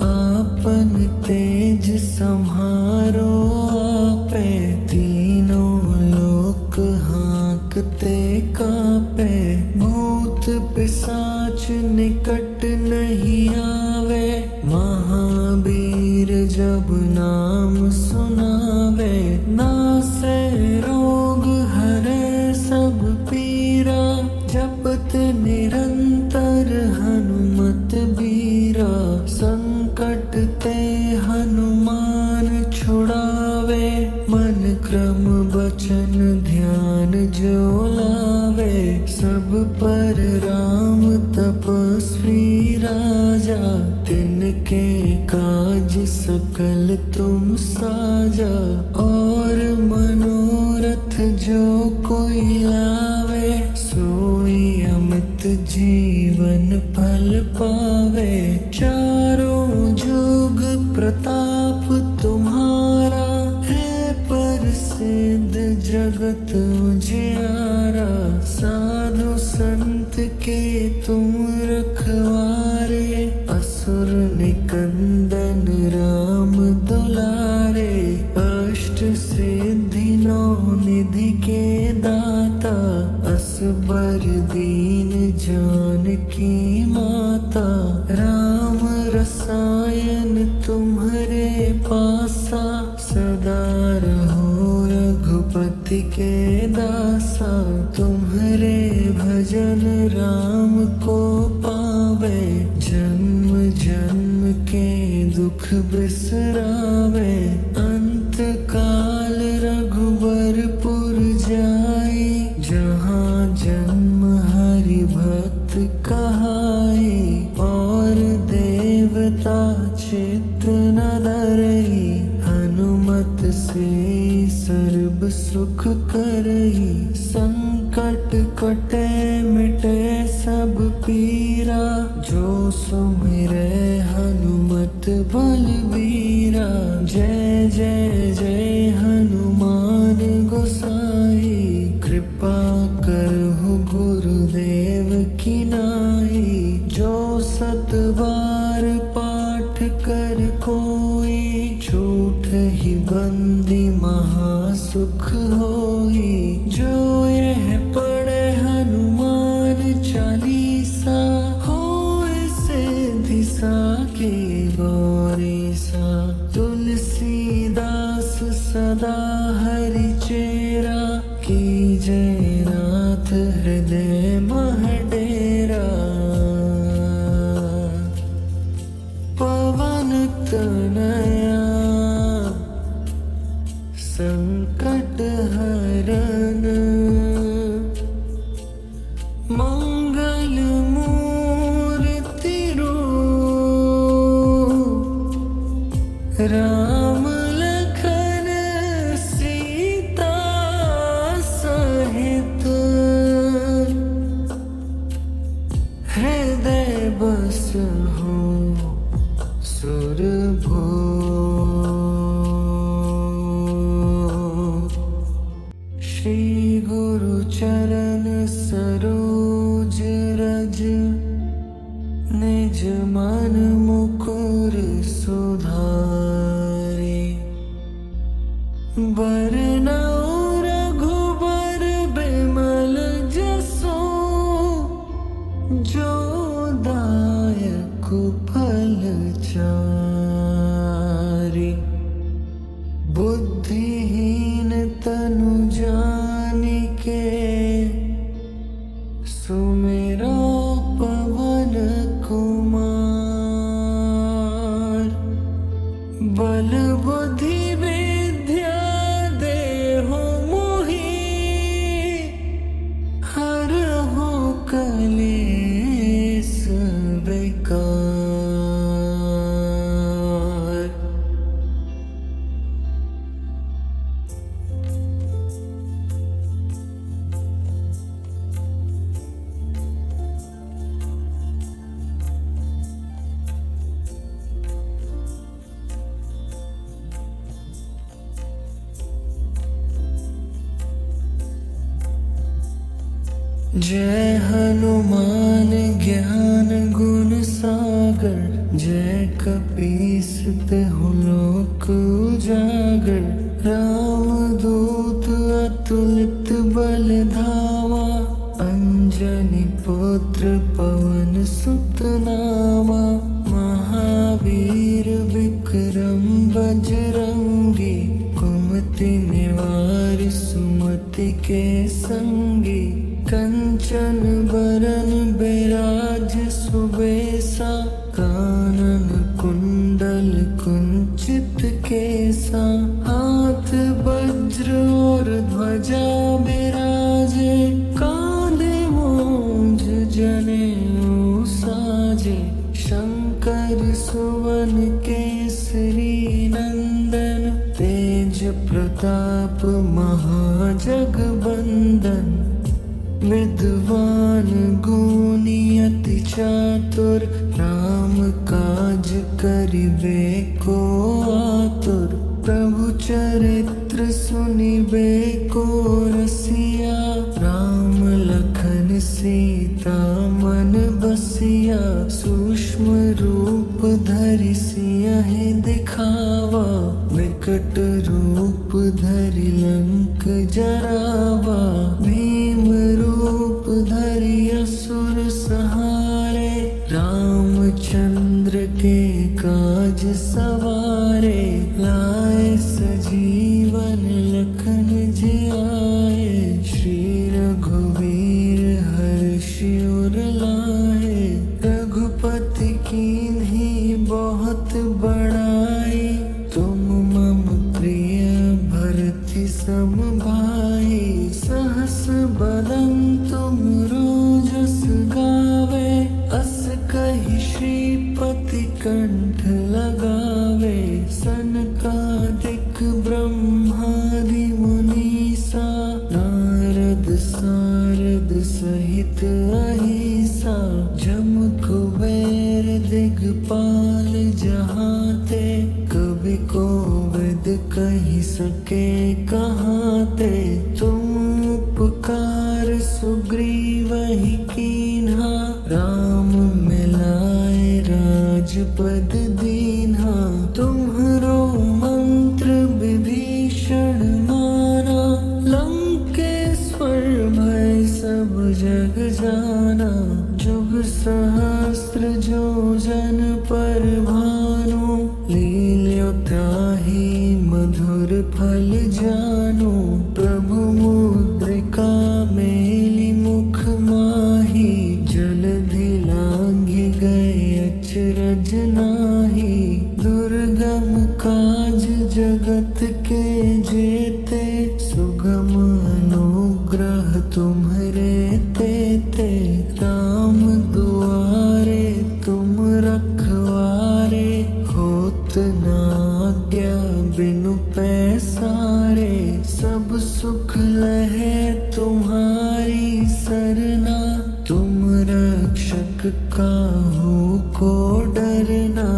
आपन तेज सम्हारो आपे, तीनों लोक हाँकते कापे। भूत पिशाच निकट नहीं आवे, महावीर जब नाम सुनावे। छुड़ावे, मन क्रम वचन ध्यान जो लावे। सब पर राम तपस्वी राजा, तिनके काज सकल तुम साजा। और मनोरथ जो कोई लावे, सोई अमित जीवन फल पावे। चारों जुग प्रताप तुम्हारा, है प्रसिद्ध जगत उजियारा। साधु संत के तुम रखवारे, असुर निकंदन राम दुलारे। अष्ट सिद्धि नौ निधि के दाता, असबर दीन जानकी माता। राम रसायन तुम्हारे पासा, सदा रहो रघुपति के दासा। तुम्हारे भजन राम को पावे, जन्म जन्म के दुख बिसरावे। अंत काल रघुबरपुर जाई, जहाँ जन्म हरि भक्त कहाई। और देवता चित्त न धरई, हनुमत से सर्व सुख करई। संकट कटे मिटे सब पीरा, जो सुमिरै हनुमत बलबीरा। जय जय जय हनुमान गोसाई, कृपा करहु गुरुदेव की नाई। जो सत बार पाठ कर कोई, छूट ही बंदी महासुख होई। जो यह पढ़े हनुमान चालीसा, होए सिद्धि साखी गौरीसा। तुलसीदास सदा हरि चेरा, की जय नाथ हृदय मह डेरा। पवन तनया संकट हरन, मंगल मूर्ति रूप। राम लखन सीता सहित, हृदय बसहु सुरभूप। श्री गुरु चरण सरोज रज, निज मन मुकुर सुधारे। बरनउँ रघुबर बिमल जसु, जो दायक फल चारि। बुद्धिहीन तनु जानिके, सुमिरो पवन कुमार। बल बुद्धि विद्या देहु मोहि, हरहु कलेश विकार। जय हनुमान ज्ञान गुण सागर, जय कपीस तिहुँ लोक उजागर। राम दूत अतुलित बल धामा, अंजनी पुत्र पवन सुत नामा। महावीर विक्रम बजरंगी, कुमति निवार सुमति के संगी। कंचन बरन बिराज सुबेसा, कानन कुंडल कुंचित के सा, हाथ वज्र और ध्वजा बिराजे, कांधे मूंज जनेऊ साजे, शंकर सुवन केसरी नंदन, तेज प्रताप महाजगबंदन, विद्वान गुणी अति चातुर, राम काज करिबे को आतुर, प्रभु चरित्र सुनिबे को रसिया, राम लखन सीता मन बसिया, सूक्ष्म रूप धरि सियहि दिखावा, विकट रूप धरि लंक जरावा, भीम रूप धरि असुर सहारे, रामचंद्र के काज सवारे, लाए सजीवन लखन जियाए, श्री रघुवीर हर्षि उर लाए, रघुपति कीन्ही बहुत बड़ाई, तुम मम प्रिय भरति सम भाई, सहस बदन तुम रोजस गावे, अस कहि श्रीपति कंठ लगावे, सनकादिक ब्रह्मादि मुनीसा, नारद सारद सहित अहिसा, जम कुबेर दिगपाल जहाते, कवि कोविद कहि सके कहाते, तुम उपकार सुग्रीवहि कीन्हा, राम मिलाए राजपद दीन्हा, तुम्हरो मंत्र विभीषण माना, लंकेश्वर भय सब जग जाना, जुग सहस्त्र जो जन पर भानु, लील्यो ताहि मधुर फल जानु, प्रभु मुद्रिका मेलि मुख माही, जलधि लांघि गए अचरज नाही, दुर्गम काज जगत के जेते, सुगम अनुग्रह तुम्हरे तेते, राम दुआरे तुम रखवारे, होत न आज्ञा बिनु पैसारे, सब सुख लहे तुम्हारी सरना, तुम रक्षक काहू को डरना,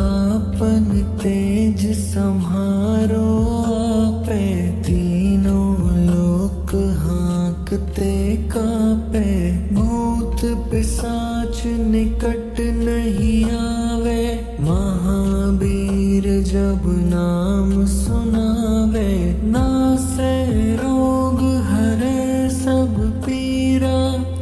आपन तेज सम्हारो आपे, तीनों लोक हाँकते कापे, भूत पिशाच निकट नहीं आवे, महावीर जब नाम सुनावे, नासे रोग हरे सब पीरा,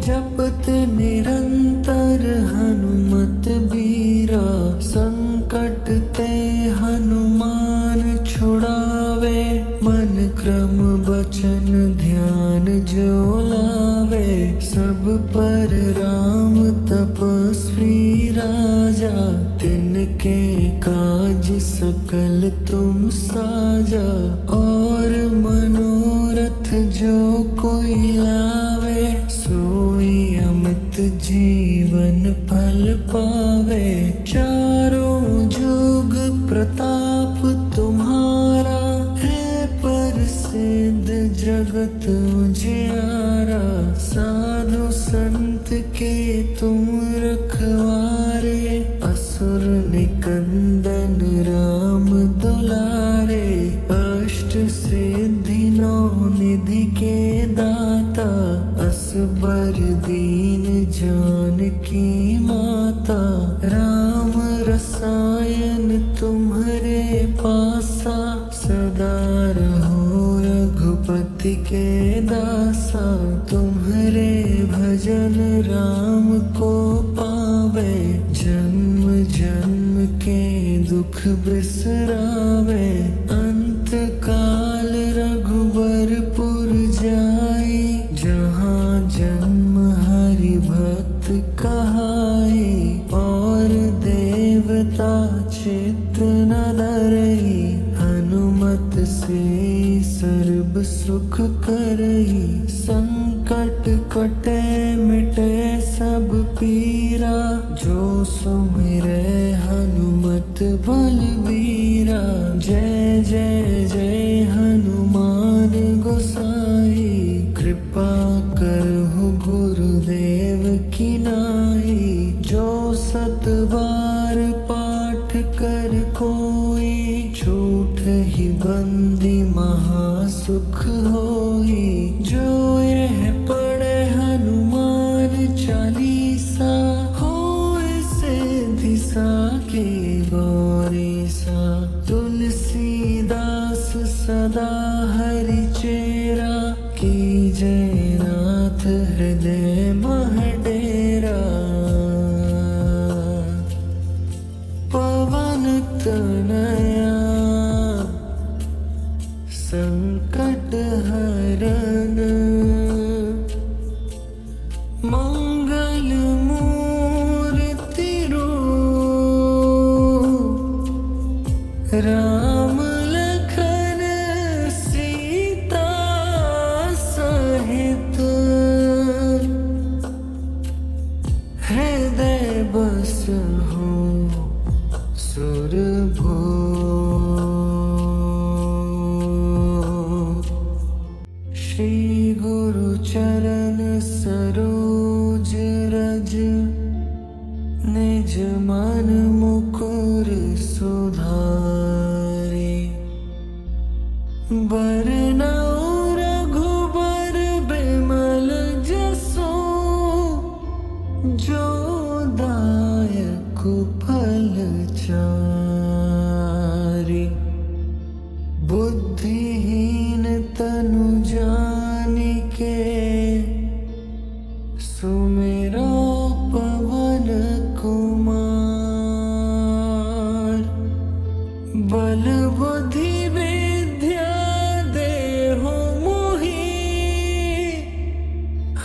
जपत निरंतर हनुमत बीरा, संकट ते हनुमान छुड़ावे, मन क्रम बचन ध्यान जो लावे, सब पर राम तपस्वी राजा, तिनके काज सकल तुम साजा, और मनोरथ जो कोई लावे, सोई अमित जीवन फल पावे, चारों जुग प्रताप तुम्हारा, है प्रसिद्ध जगत उजियारा, साधु संत के तुम रखवारे, असुर निकंदन राम दुलारे, अष्ट सिद्धि नौ निधि के दाता, असबर दीन जानकी माता, राम रसायन तुम्हरे पासा, सदा रहो रघुपति के दासा, तुम्हरे भजन राम को पावे, जन्म जन्म के दुख बिसरावे, अंत काल रघुबरपुर जाई, जहाँ जन्म हरि भक्त कहाई, और देवता चित्त न धरई, सुख करई। संकट कटे मिटे सब पीरा, जो सुमिरे हनुमत बलबीरा। जय जय जय हनुमान गोसाई, कृपा करहु गुरुदेव की नाई। जो सत बार पाठ कर कोई, झूठ ही बंदी महासुख होई। जो यह पढ़े हनुमान चालीसा, होए सिद्धि साकी गौरीसा। तुलसीदास सदा हरि चेरा, की जय नाथ हृदय मह डेरा। पवन तनया संकट हरन, मंगल मूर्ति रूप। राम लखन सीता सहित, हृदय बसहु सुरभूप। श्री गुरु चरण सरोज रज, निज मन मुकुर सुधारे। बरनउँ रघुबर बिमल जसु, जो दायक फल चारि। बुद्धिहीन तनु जानिके, सुमिरो पवन कुमार। बल बुद्धि विद्या देहु मोहि,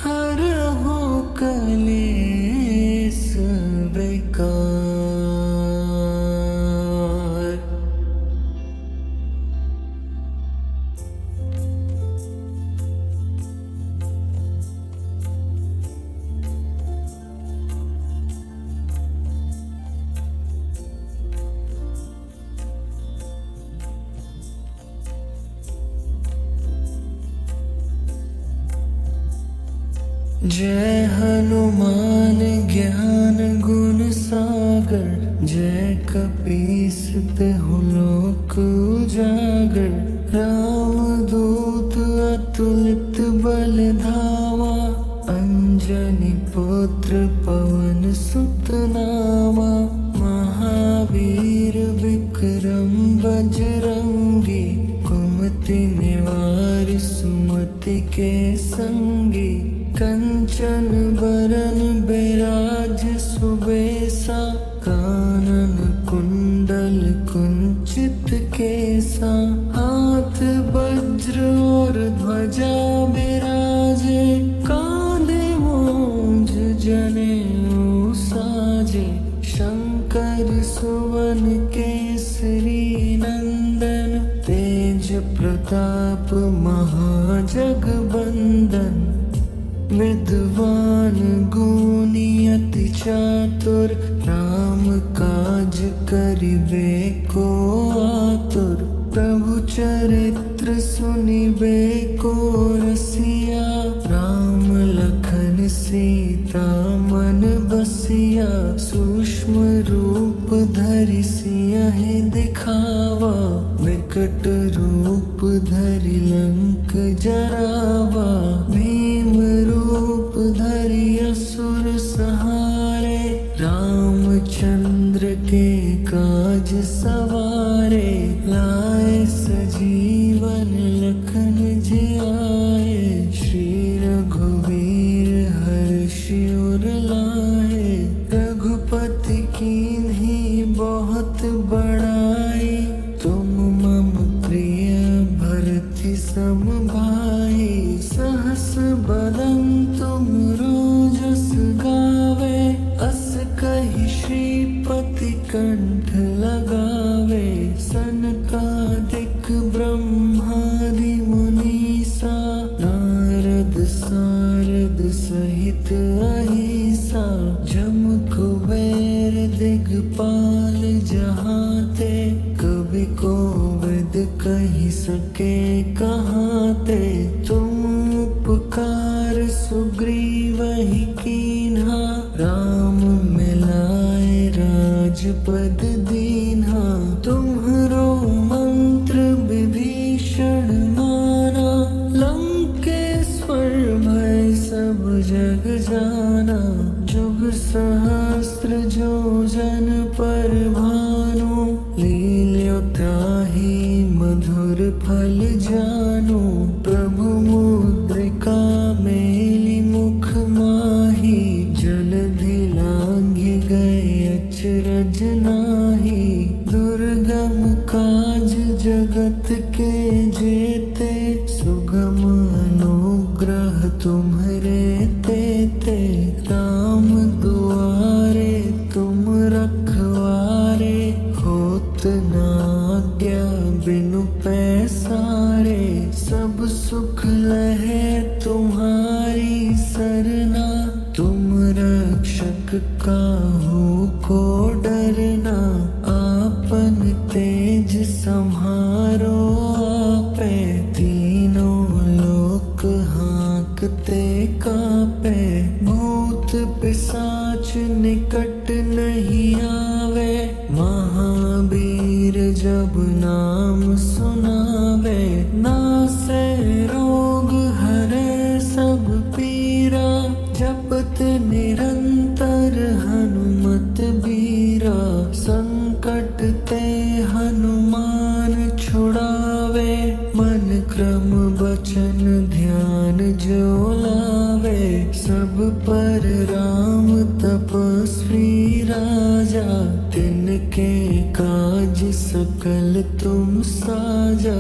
हरहु कलेस विकार। जय हनुमान ज्ञान गुण सागर, जय कपीस तिहु लोक उजागर। रामदूत अतुलित बल धामा, अंजनी पुत्र पवन सुत नामा। महावीर विक्रम बजरंगी, कुमति निवार सुमति के संगी। कंचन बरन बिराज सुबेसा, कानन कुंडल कुंचित केसा। हाथ वज्र और ध्वजा बिराजे, कांधे मूंज जनेऊ साजे। शंकर सुवन केसरी नंदन, तेज प्रताप महाजगबंदन। विद्वान गुणी अति चातुर, राम काज करिबे को आतुर। प्रभु चरित्र सुनिबे को रसिया, राम लखन सीता मन बसिया। सूक्ष्म रूप धरि सियहि दिखावा, विकट रूप धरि लंक जरावा। भीम रूप धरि असुर सहारे, रामचंद्र के काज सवारे। लाए सजीवन लखन जियाए, श्री रघुवीर हर्षि उर लाए। रघुपति कीन्ही बहुत बड़ाई, तुम मम प्रिय भरति सम भाई। सहस बदन तुम रोजस गावे, अस कहि श्रीपति कंठ लगावे। सनकादिक ब्रह्मादि मुनि नहीं सके कहाँ ते तुम उपकार सुग्रीव ही कीन्हा राम मिलाए राजपद दीन्हा तुम्हरो मंत्र विभीषण माना लंकेश्वर भय सब जग जाना जुग सहस्त्र जो जन पर भानु लील्यो ताहि मधुर फल जानु प्रभु मुद्रिका मेलि मुख माही जलधि लांघि गए अचरज नाही दुर्गम काज जगत के जेते सुगम अनुग्रह तुम्हरे तेते राम दुआरे तुम रखवारे होत न आज्ञा बिनु पैसारे सब सुख लहे तुम्हारी सरना तुम रक्षक काहू को डरना आपन तेज सम्हारो आपे तीनों लोक हाँकते कापे भूत पिशाच निकट नहीं आवे महावीर जब नाम सुनावे नासे रोग हरे सब पीरा जपत निरंतर हनुमत बीरा संकट ते हनुमान छुड़ावे मन क्रम बचन ध्यान जो लावे सब पर राम तपस्वी राजा तिनके काज सकल तुम साजा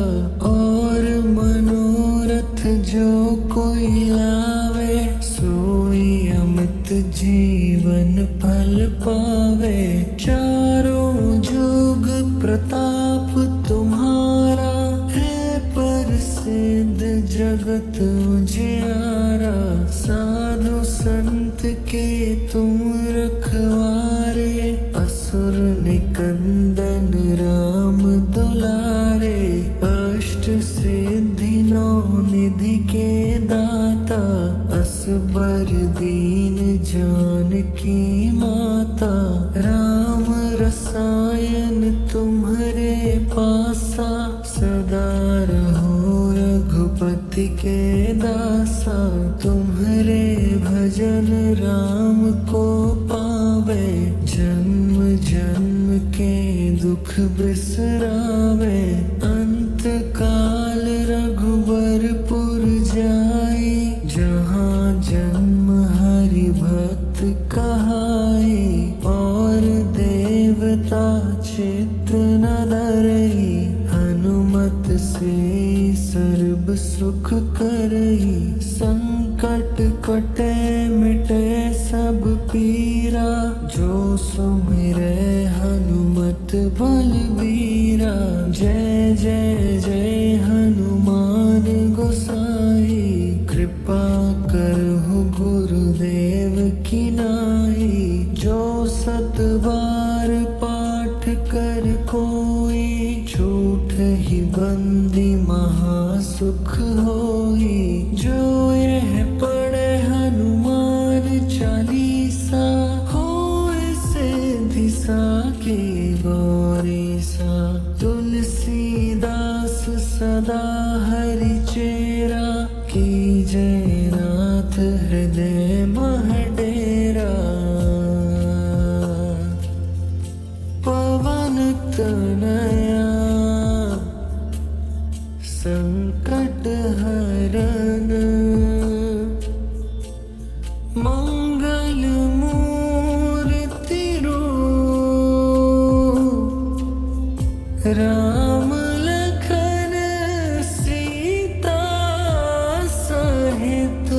और मनोरथ जो कोई लावे सोई अमित जीवन फल पावे चारों जुग प्रताप तुम्हारा है प्रसिद्ध जगत उजियारा साधु संत के तुम रखवारे असुर निकंदन राम दुलारे अष्ट सिद्धि नौ निधि के दाता असबर दीन जानकी माता राम रसायन तुम्हरे पासा सदा रहो रघुपति के दासा तुम्हरे भजन राम को पावे जन्म जन्म के दुख बिसरावे अंत काल रघुबरपुर जाई जहाँ जन्म हरि भक्त कहाई और देवता चित्त न डरई हनुमत से सर्व सुख करई संकट कटे मिटे सब पीरा जो सुमिरे हनुमत बलबीरा जय जय जय हनुमान गोसाई कृपा करहु गुरुदेव की नाई जो सत बार पाठ कर कोई छूट ही बंदी महासुख होई जो यह पढ़े हनुमान चालीसा होए से दिशा के गौरीसा तुलसीदास सदा हरि चेरा की जय नाथ हृदय महडेरा पवन तनया संकट हरन मंगल मूर्ति रूप राम लखन सीता सहित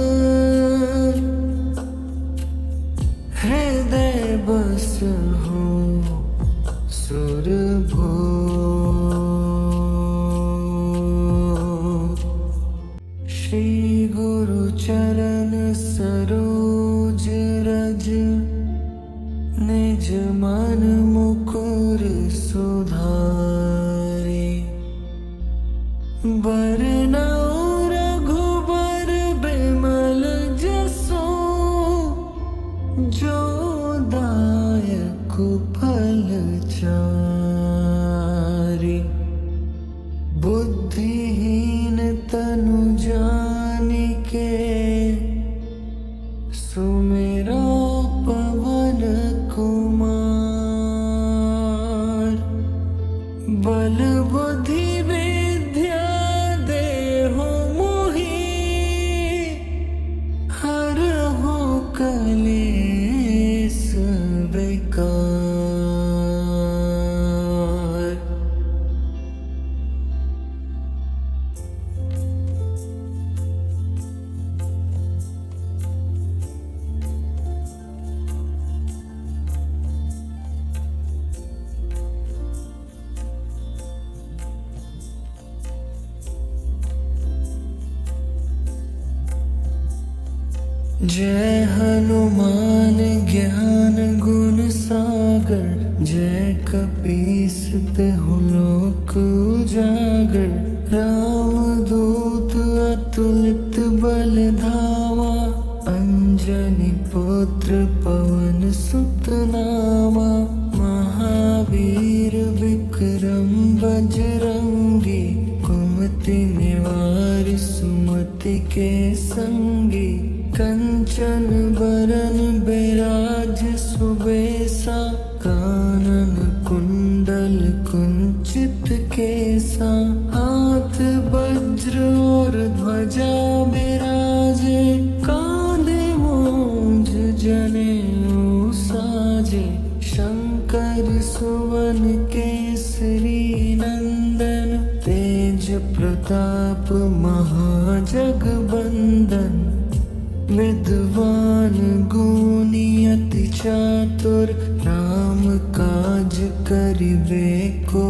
हृदय बस हो सुरभूप वरना रघुबर बिमल जसो जो दायक फल चारि। बुद्धिहीन तनु जानिके सुमिरो पवन कुमार। बल बुद्धि विद्या देहु मोहि हरहु कलेस विकार। जय हनुमान ज्ञान गुण सागर। जय कपीस तिहु लोक उजागर। राम दूत अतुलित बल धामा। अंजनी पुत्र पवन सुत नामा। महावीर विक्रम बजरंगी। कुमति निवार सुमति के संगी। कंचन बरन बिराज सुबेसा। कानन कुंडल कुंचित केसा। हाथ वज्र और ध्वजा बिराजे। कांधे मूंज जनेऊ साजे। शंकर सुवन केसरी नंदन। तेज प्रताप महाजगबंदन। विद्वान गुणी अति चातुर। राम काज करिबे को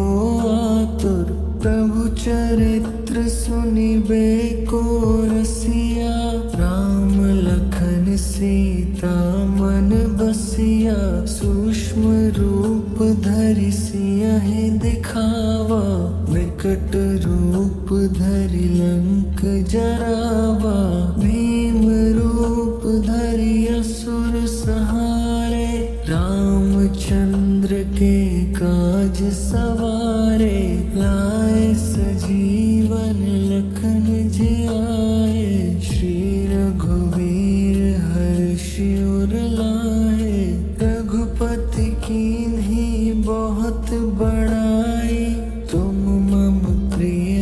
आतुर। प्रभु चरित्र सुनिबे को रसिया। राम लखन सीता मन बसिया। सूक्ष्म रूप धरि सियहि दिखावा। विकट रूप धरि लंक जरावा। भीम रूप धरि असुर सहारे। रामचंद्र के काज सवारे। लाए सजीवन लखन जियाए। श्री रघुवीर हर्षि उर लाए। रघुपति कीन्ही बहुत बड़ाई। तुम मम प्रिय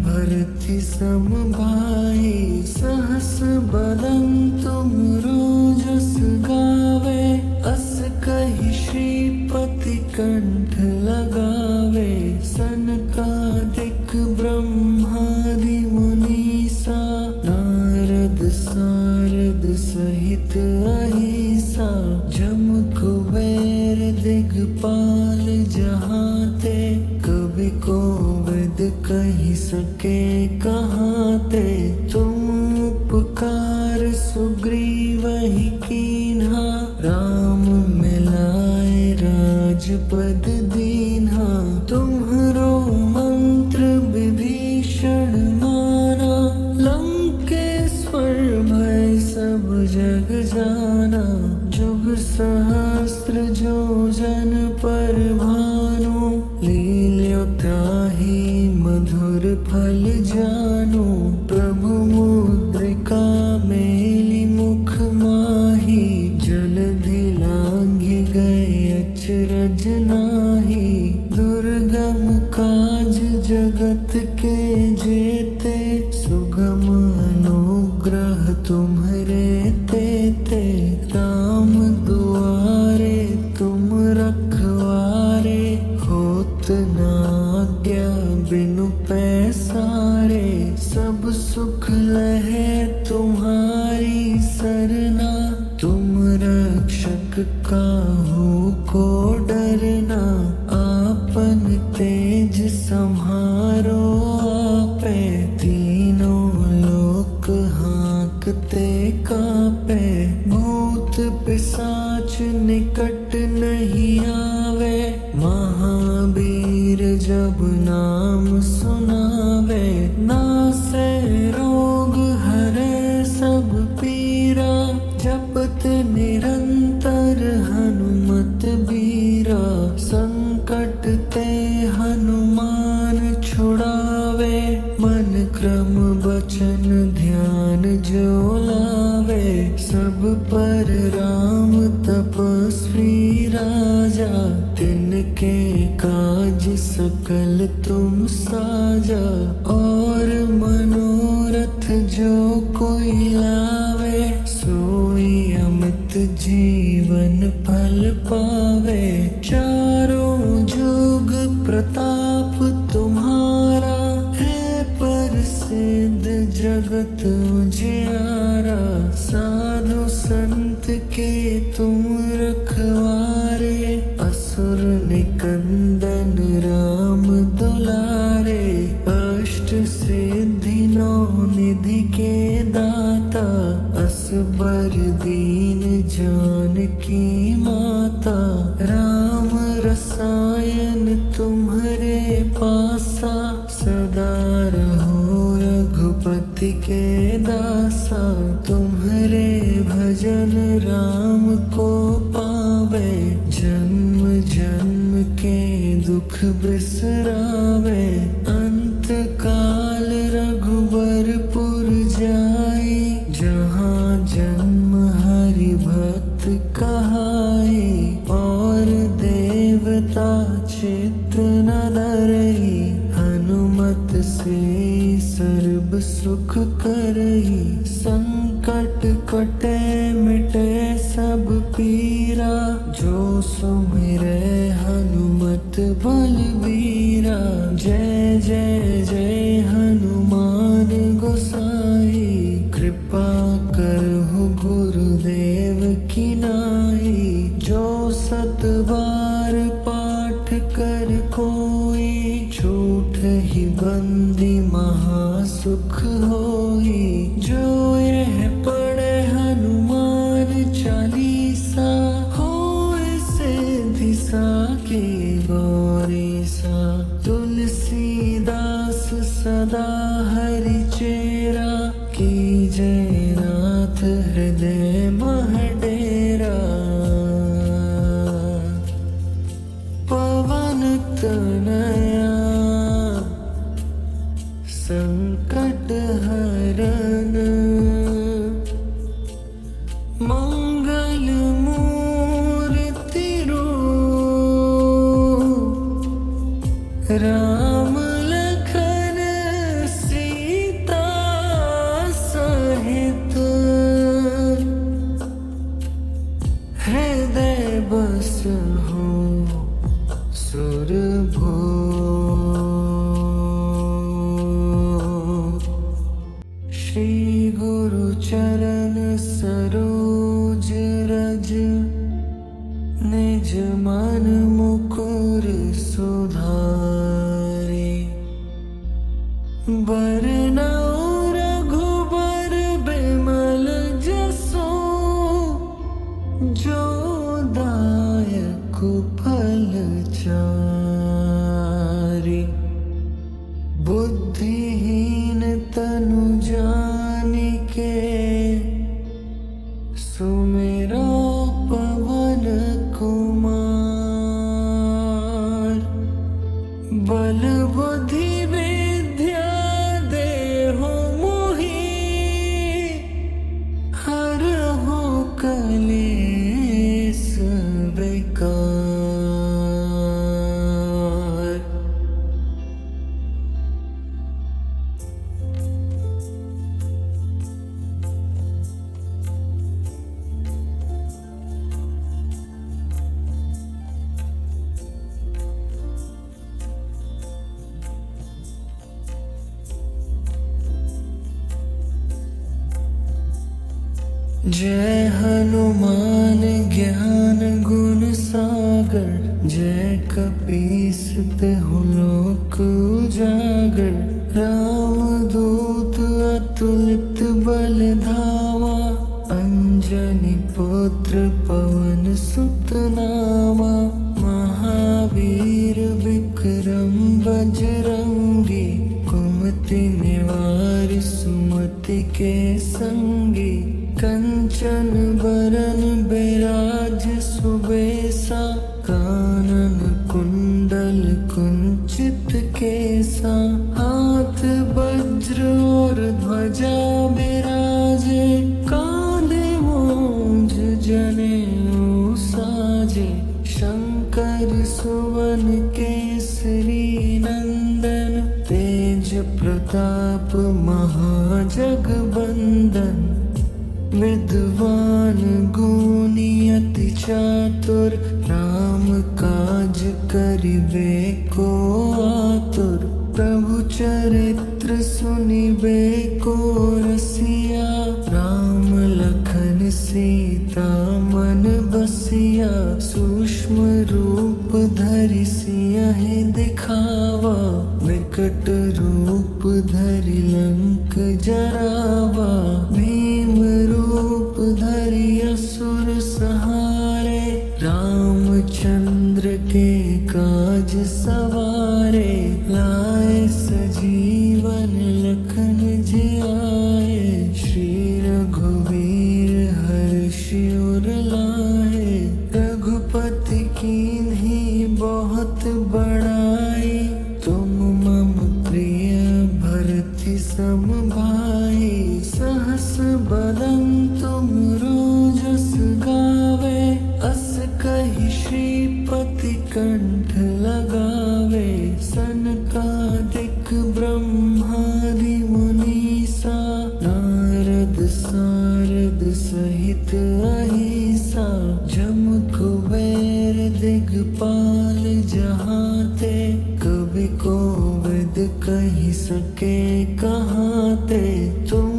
भरति सम भाई। सहस बदन तुम रोजस गावे। अस कहि श्रीपति कंठ लगावे। सनकादिक ब्रह्मादि मुनीसा। नारद सारद सहित अहिसा। जम कुबेर दिगपाल जहाते। कवि कोविद कहि सके कहाते। तुम उपकार सुग्रीवहि कीन्हा। राम मिलाए राजपद दीन्हा। तुम्हरो मंत्र विभीषण माना। लंकेश्वर भय सब जग जाना। जुग सहस्त्र जो जन पर भानु। लील्यो ताहि मधुर फल जानु। प्रभु मुद्रिका मेलि मुख माहि। जलधि लांघि गए अचरज नाहि। दुर्गम काज जगत के जेते। सुगम अनुग्रह तुम्हरे तेते। राम दुआरे तुम रखवारे। होत न आज्ञा बिनु पैसारे। सब सुख लहे तुम्हारी सरना। तुम रक्षक काहू को डरना। आपन तेज सम्हारो आपे। तीनों लोक हांकते कापे। भूत पिशाच निकट नहीं आवे। महावीर जब नाम सुनावे। पावे, मन क्रम वचन ध्यान जो लावे, सब पर राम तपस्वी राजा, तिनके काज सकल तुम साजा, और मनोरथ जो कोई लावे, सोई अमित जीवन फल पावे। चारों जुग प्रताप तुम्हारा, है प्रसिद्ध जगत उजियारा, साधु संत के तुम रखवारे, असुर निकंदन राम दुलारे, अष्ट सिद्धि नौ निधि के दाता, असबर दीन जानकी माता, राम रसायन तुम्हारे पासा, सदा रहो रघुपति के दासा, तुम्हारे भजन राम को पावे, जन्म जन्म के दुख बिसरावे, अंत काल रघुबरपुर जाई, जहाँ जन्म हरि भक्त कहाई, और देवता चित्त न धरई, हनुमत से सर्व सुख करई, संकट कटे मिटे सब पीरा, जो सुमिरे हनुमत बलबीरा, जय जय जय हनुमान गोसाई, कृपा करहु गुरुदेव की नाई, जो सत बार पाठ कर कोई, छूट ही बंदी महासुख होई, जो यह पढ़े हनुमान चालीसा, होए सिद्धि साकी गौरीसा, तुलसीदास सदा हरि चेरा, की जय नाथ हृदय मह डेरा, पवन तनया संकट हरन, मंगल मूर्ति रूप, राम लखन सीता सहित, हृदय बस हो सुरभो। श्री गुरु चरण सरोज रज, निज मन मुकुर सुधारे, बरनउँ रघुबर बिमल जसु, जो दायक फल चारि, बुद्धिहीन तनु जानिके, सुमिरो पवन कुमार, बल बुद्धि विद्या देहु मोहि, हरहु कलेस विकार। जय हनुमान ज्ञान गुण सागर, जय कपीस तिहुँ लोक उजागर, राम दूत अतुलित बल धामा, अंजनी पुत्र पवन सुत नामा, महावीर विक्रम बजरंगी, कुमति निवार सुमति के संगी, कंचन बरन बिराज सुबेसा, कानन कुंडल कुंचित केसा, हाथ प्रताप महाजगबंदन, विद्वान गुणी अति चातुर, राम काज करिबे को आतुर। प्रभु चरित्र सुनिबे को रसिया, राम लखन सीता मन बसिया। सूक्ष्म रूप धरि सियहि दिखावा, विकट रूप धरि लंक जरावा। भीम रूप धरि असुर सहारे, रामचंद्र के काज सवारे। लाए सजीवन लखन जियाए, श्री रघुवीर हर्षि उर लाए। रघुपति कीन्ही बहुत बड़ाई, तुम मम प्रिय भरति सम भाई। सहस बदन तुम रोजस गावे, अस कहि श्रीपति कंठ लगावे। सनकादिक ब्रह्मादि मुनीसा, नारद सारद सहित अहिसा। जम कुबेर दिगपाल जहाते, कवि कोविद कहि सके कहाते। तुम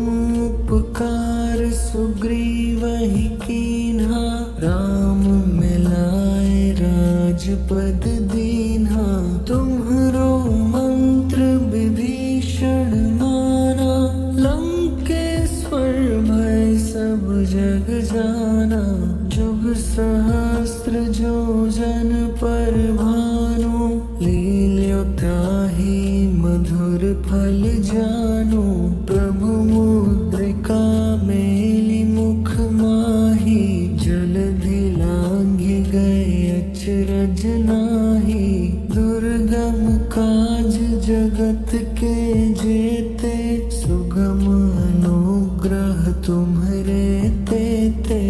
उपकार सुग्रीवहि कीन्हा, राम मिलाए राजपद दीन्हा। तुम्हरो मंत्र विभीषण माना, लंकेश्वर भय सब जग जाना। जुग सहस्त्र जो जन पर भानु, लील्यो ताहि मधुर फल जानु। प्रभु मुद्रिका मेलि मुख माहि, जलधि लांघि गए अचरज नाहि। दुर्गम काज जगत के जेते, सुगम अनुग्रह तुम्हरे तेते।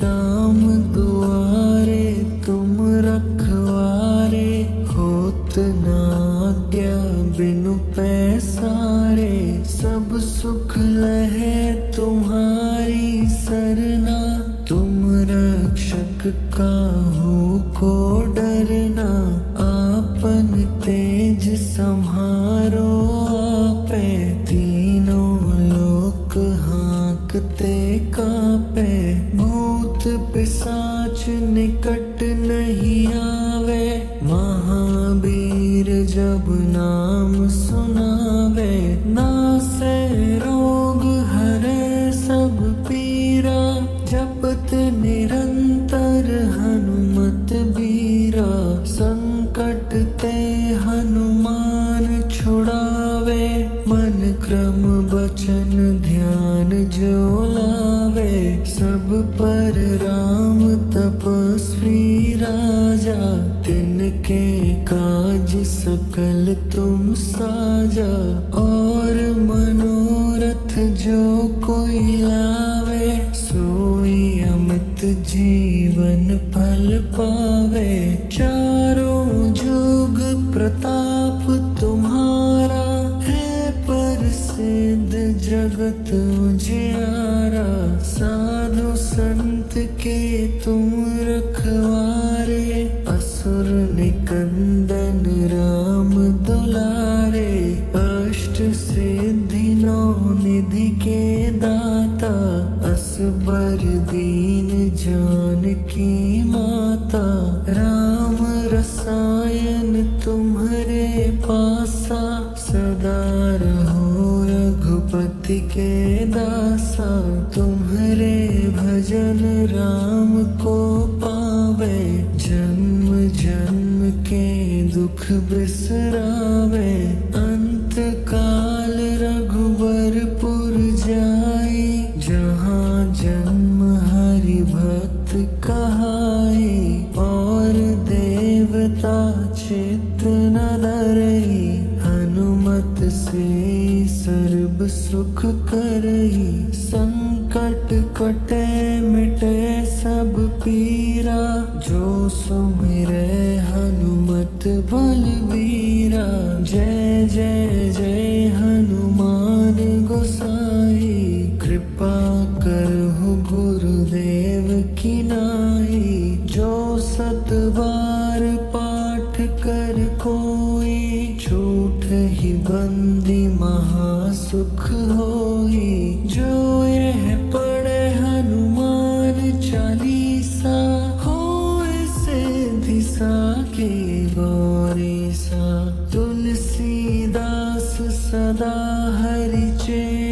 राम दुआरे तुम रखवारे, होत न आज्ञा बिनु पैसारे। सब सुख लहे तुम्हारी सरना, तुम रक्षक काहू को डरना। आपन तेज सम्हारो आपे, तीनों लोक हाँकते कापे। भूत पिशाच निकट नहीं आवे, महावीर जब नाम सुनावे। नासे रोग हरे सब पीरा, जपत निरंतर हनुमत बीरा। संकट ते हनुमान छुड़ावे, मन क्रम बचन ध्यान जो लावे। सब पर राम तपस्वी राजा, तिनके काज सकल तुम साजा। और मनोरथ जो कोई लावे, सोई अमित जीवन फल पावे। चारों जुग प्रताप तुम्हारा, है प्रसिद्ध जगत उजियारा। साधु संत के तुम रखवारे, असुर निकंदन राम दुलारे। अष्ट सिद्धि नौ निधि के दाता, असबर दीन जानकी माता। राम रसायन तुम्हरे पासा, सदा रहो रघुपति के दासा। तुम्हरे भजन राम को पावे, जन्म जन्म के दुख बिसरावे। अंत काल रघुबरपुर जाई, जहाँ जन्म हरि भक्त कहाई। और देवता चित्त न धरई, हनुमत से सर्ब सुख करई। संकट कटे मिटे सब पीरा, जो सुमिरै हनुमत बलबीरा। जय जय जय हनुमान। सुख होई। जो यह पढ़े हनुमान चालीसा, होए सिद्धि साके गौरीसा। तुलसीदास सदा हरि चेत,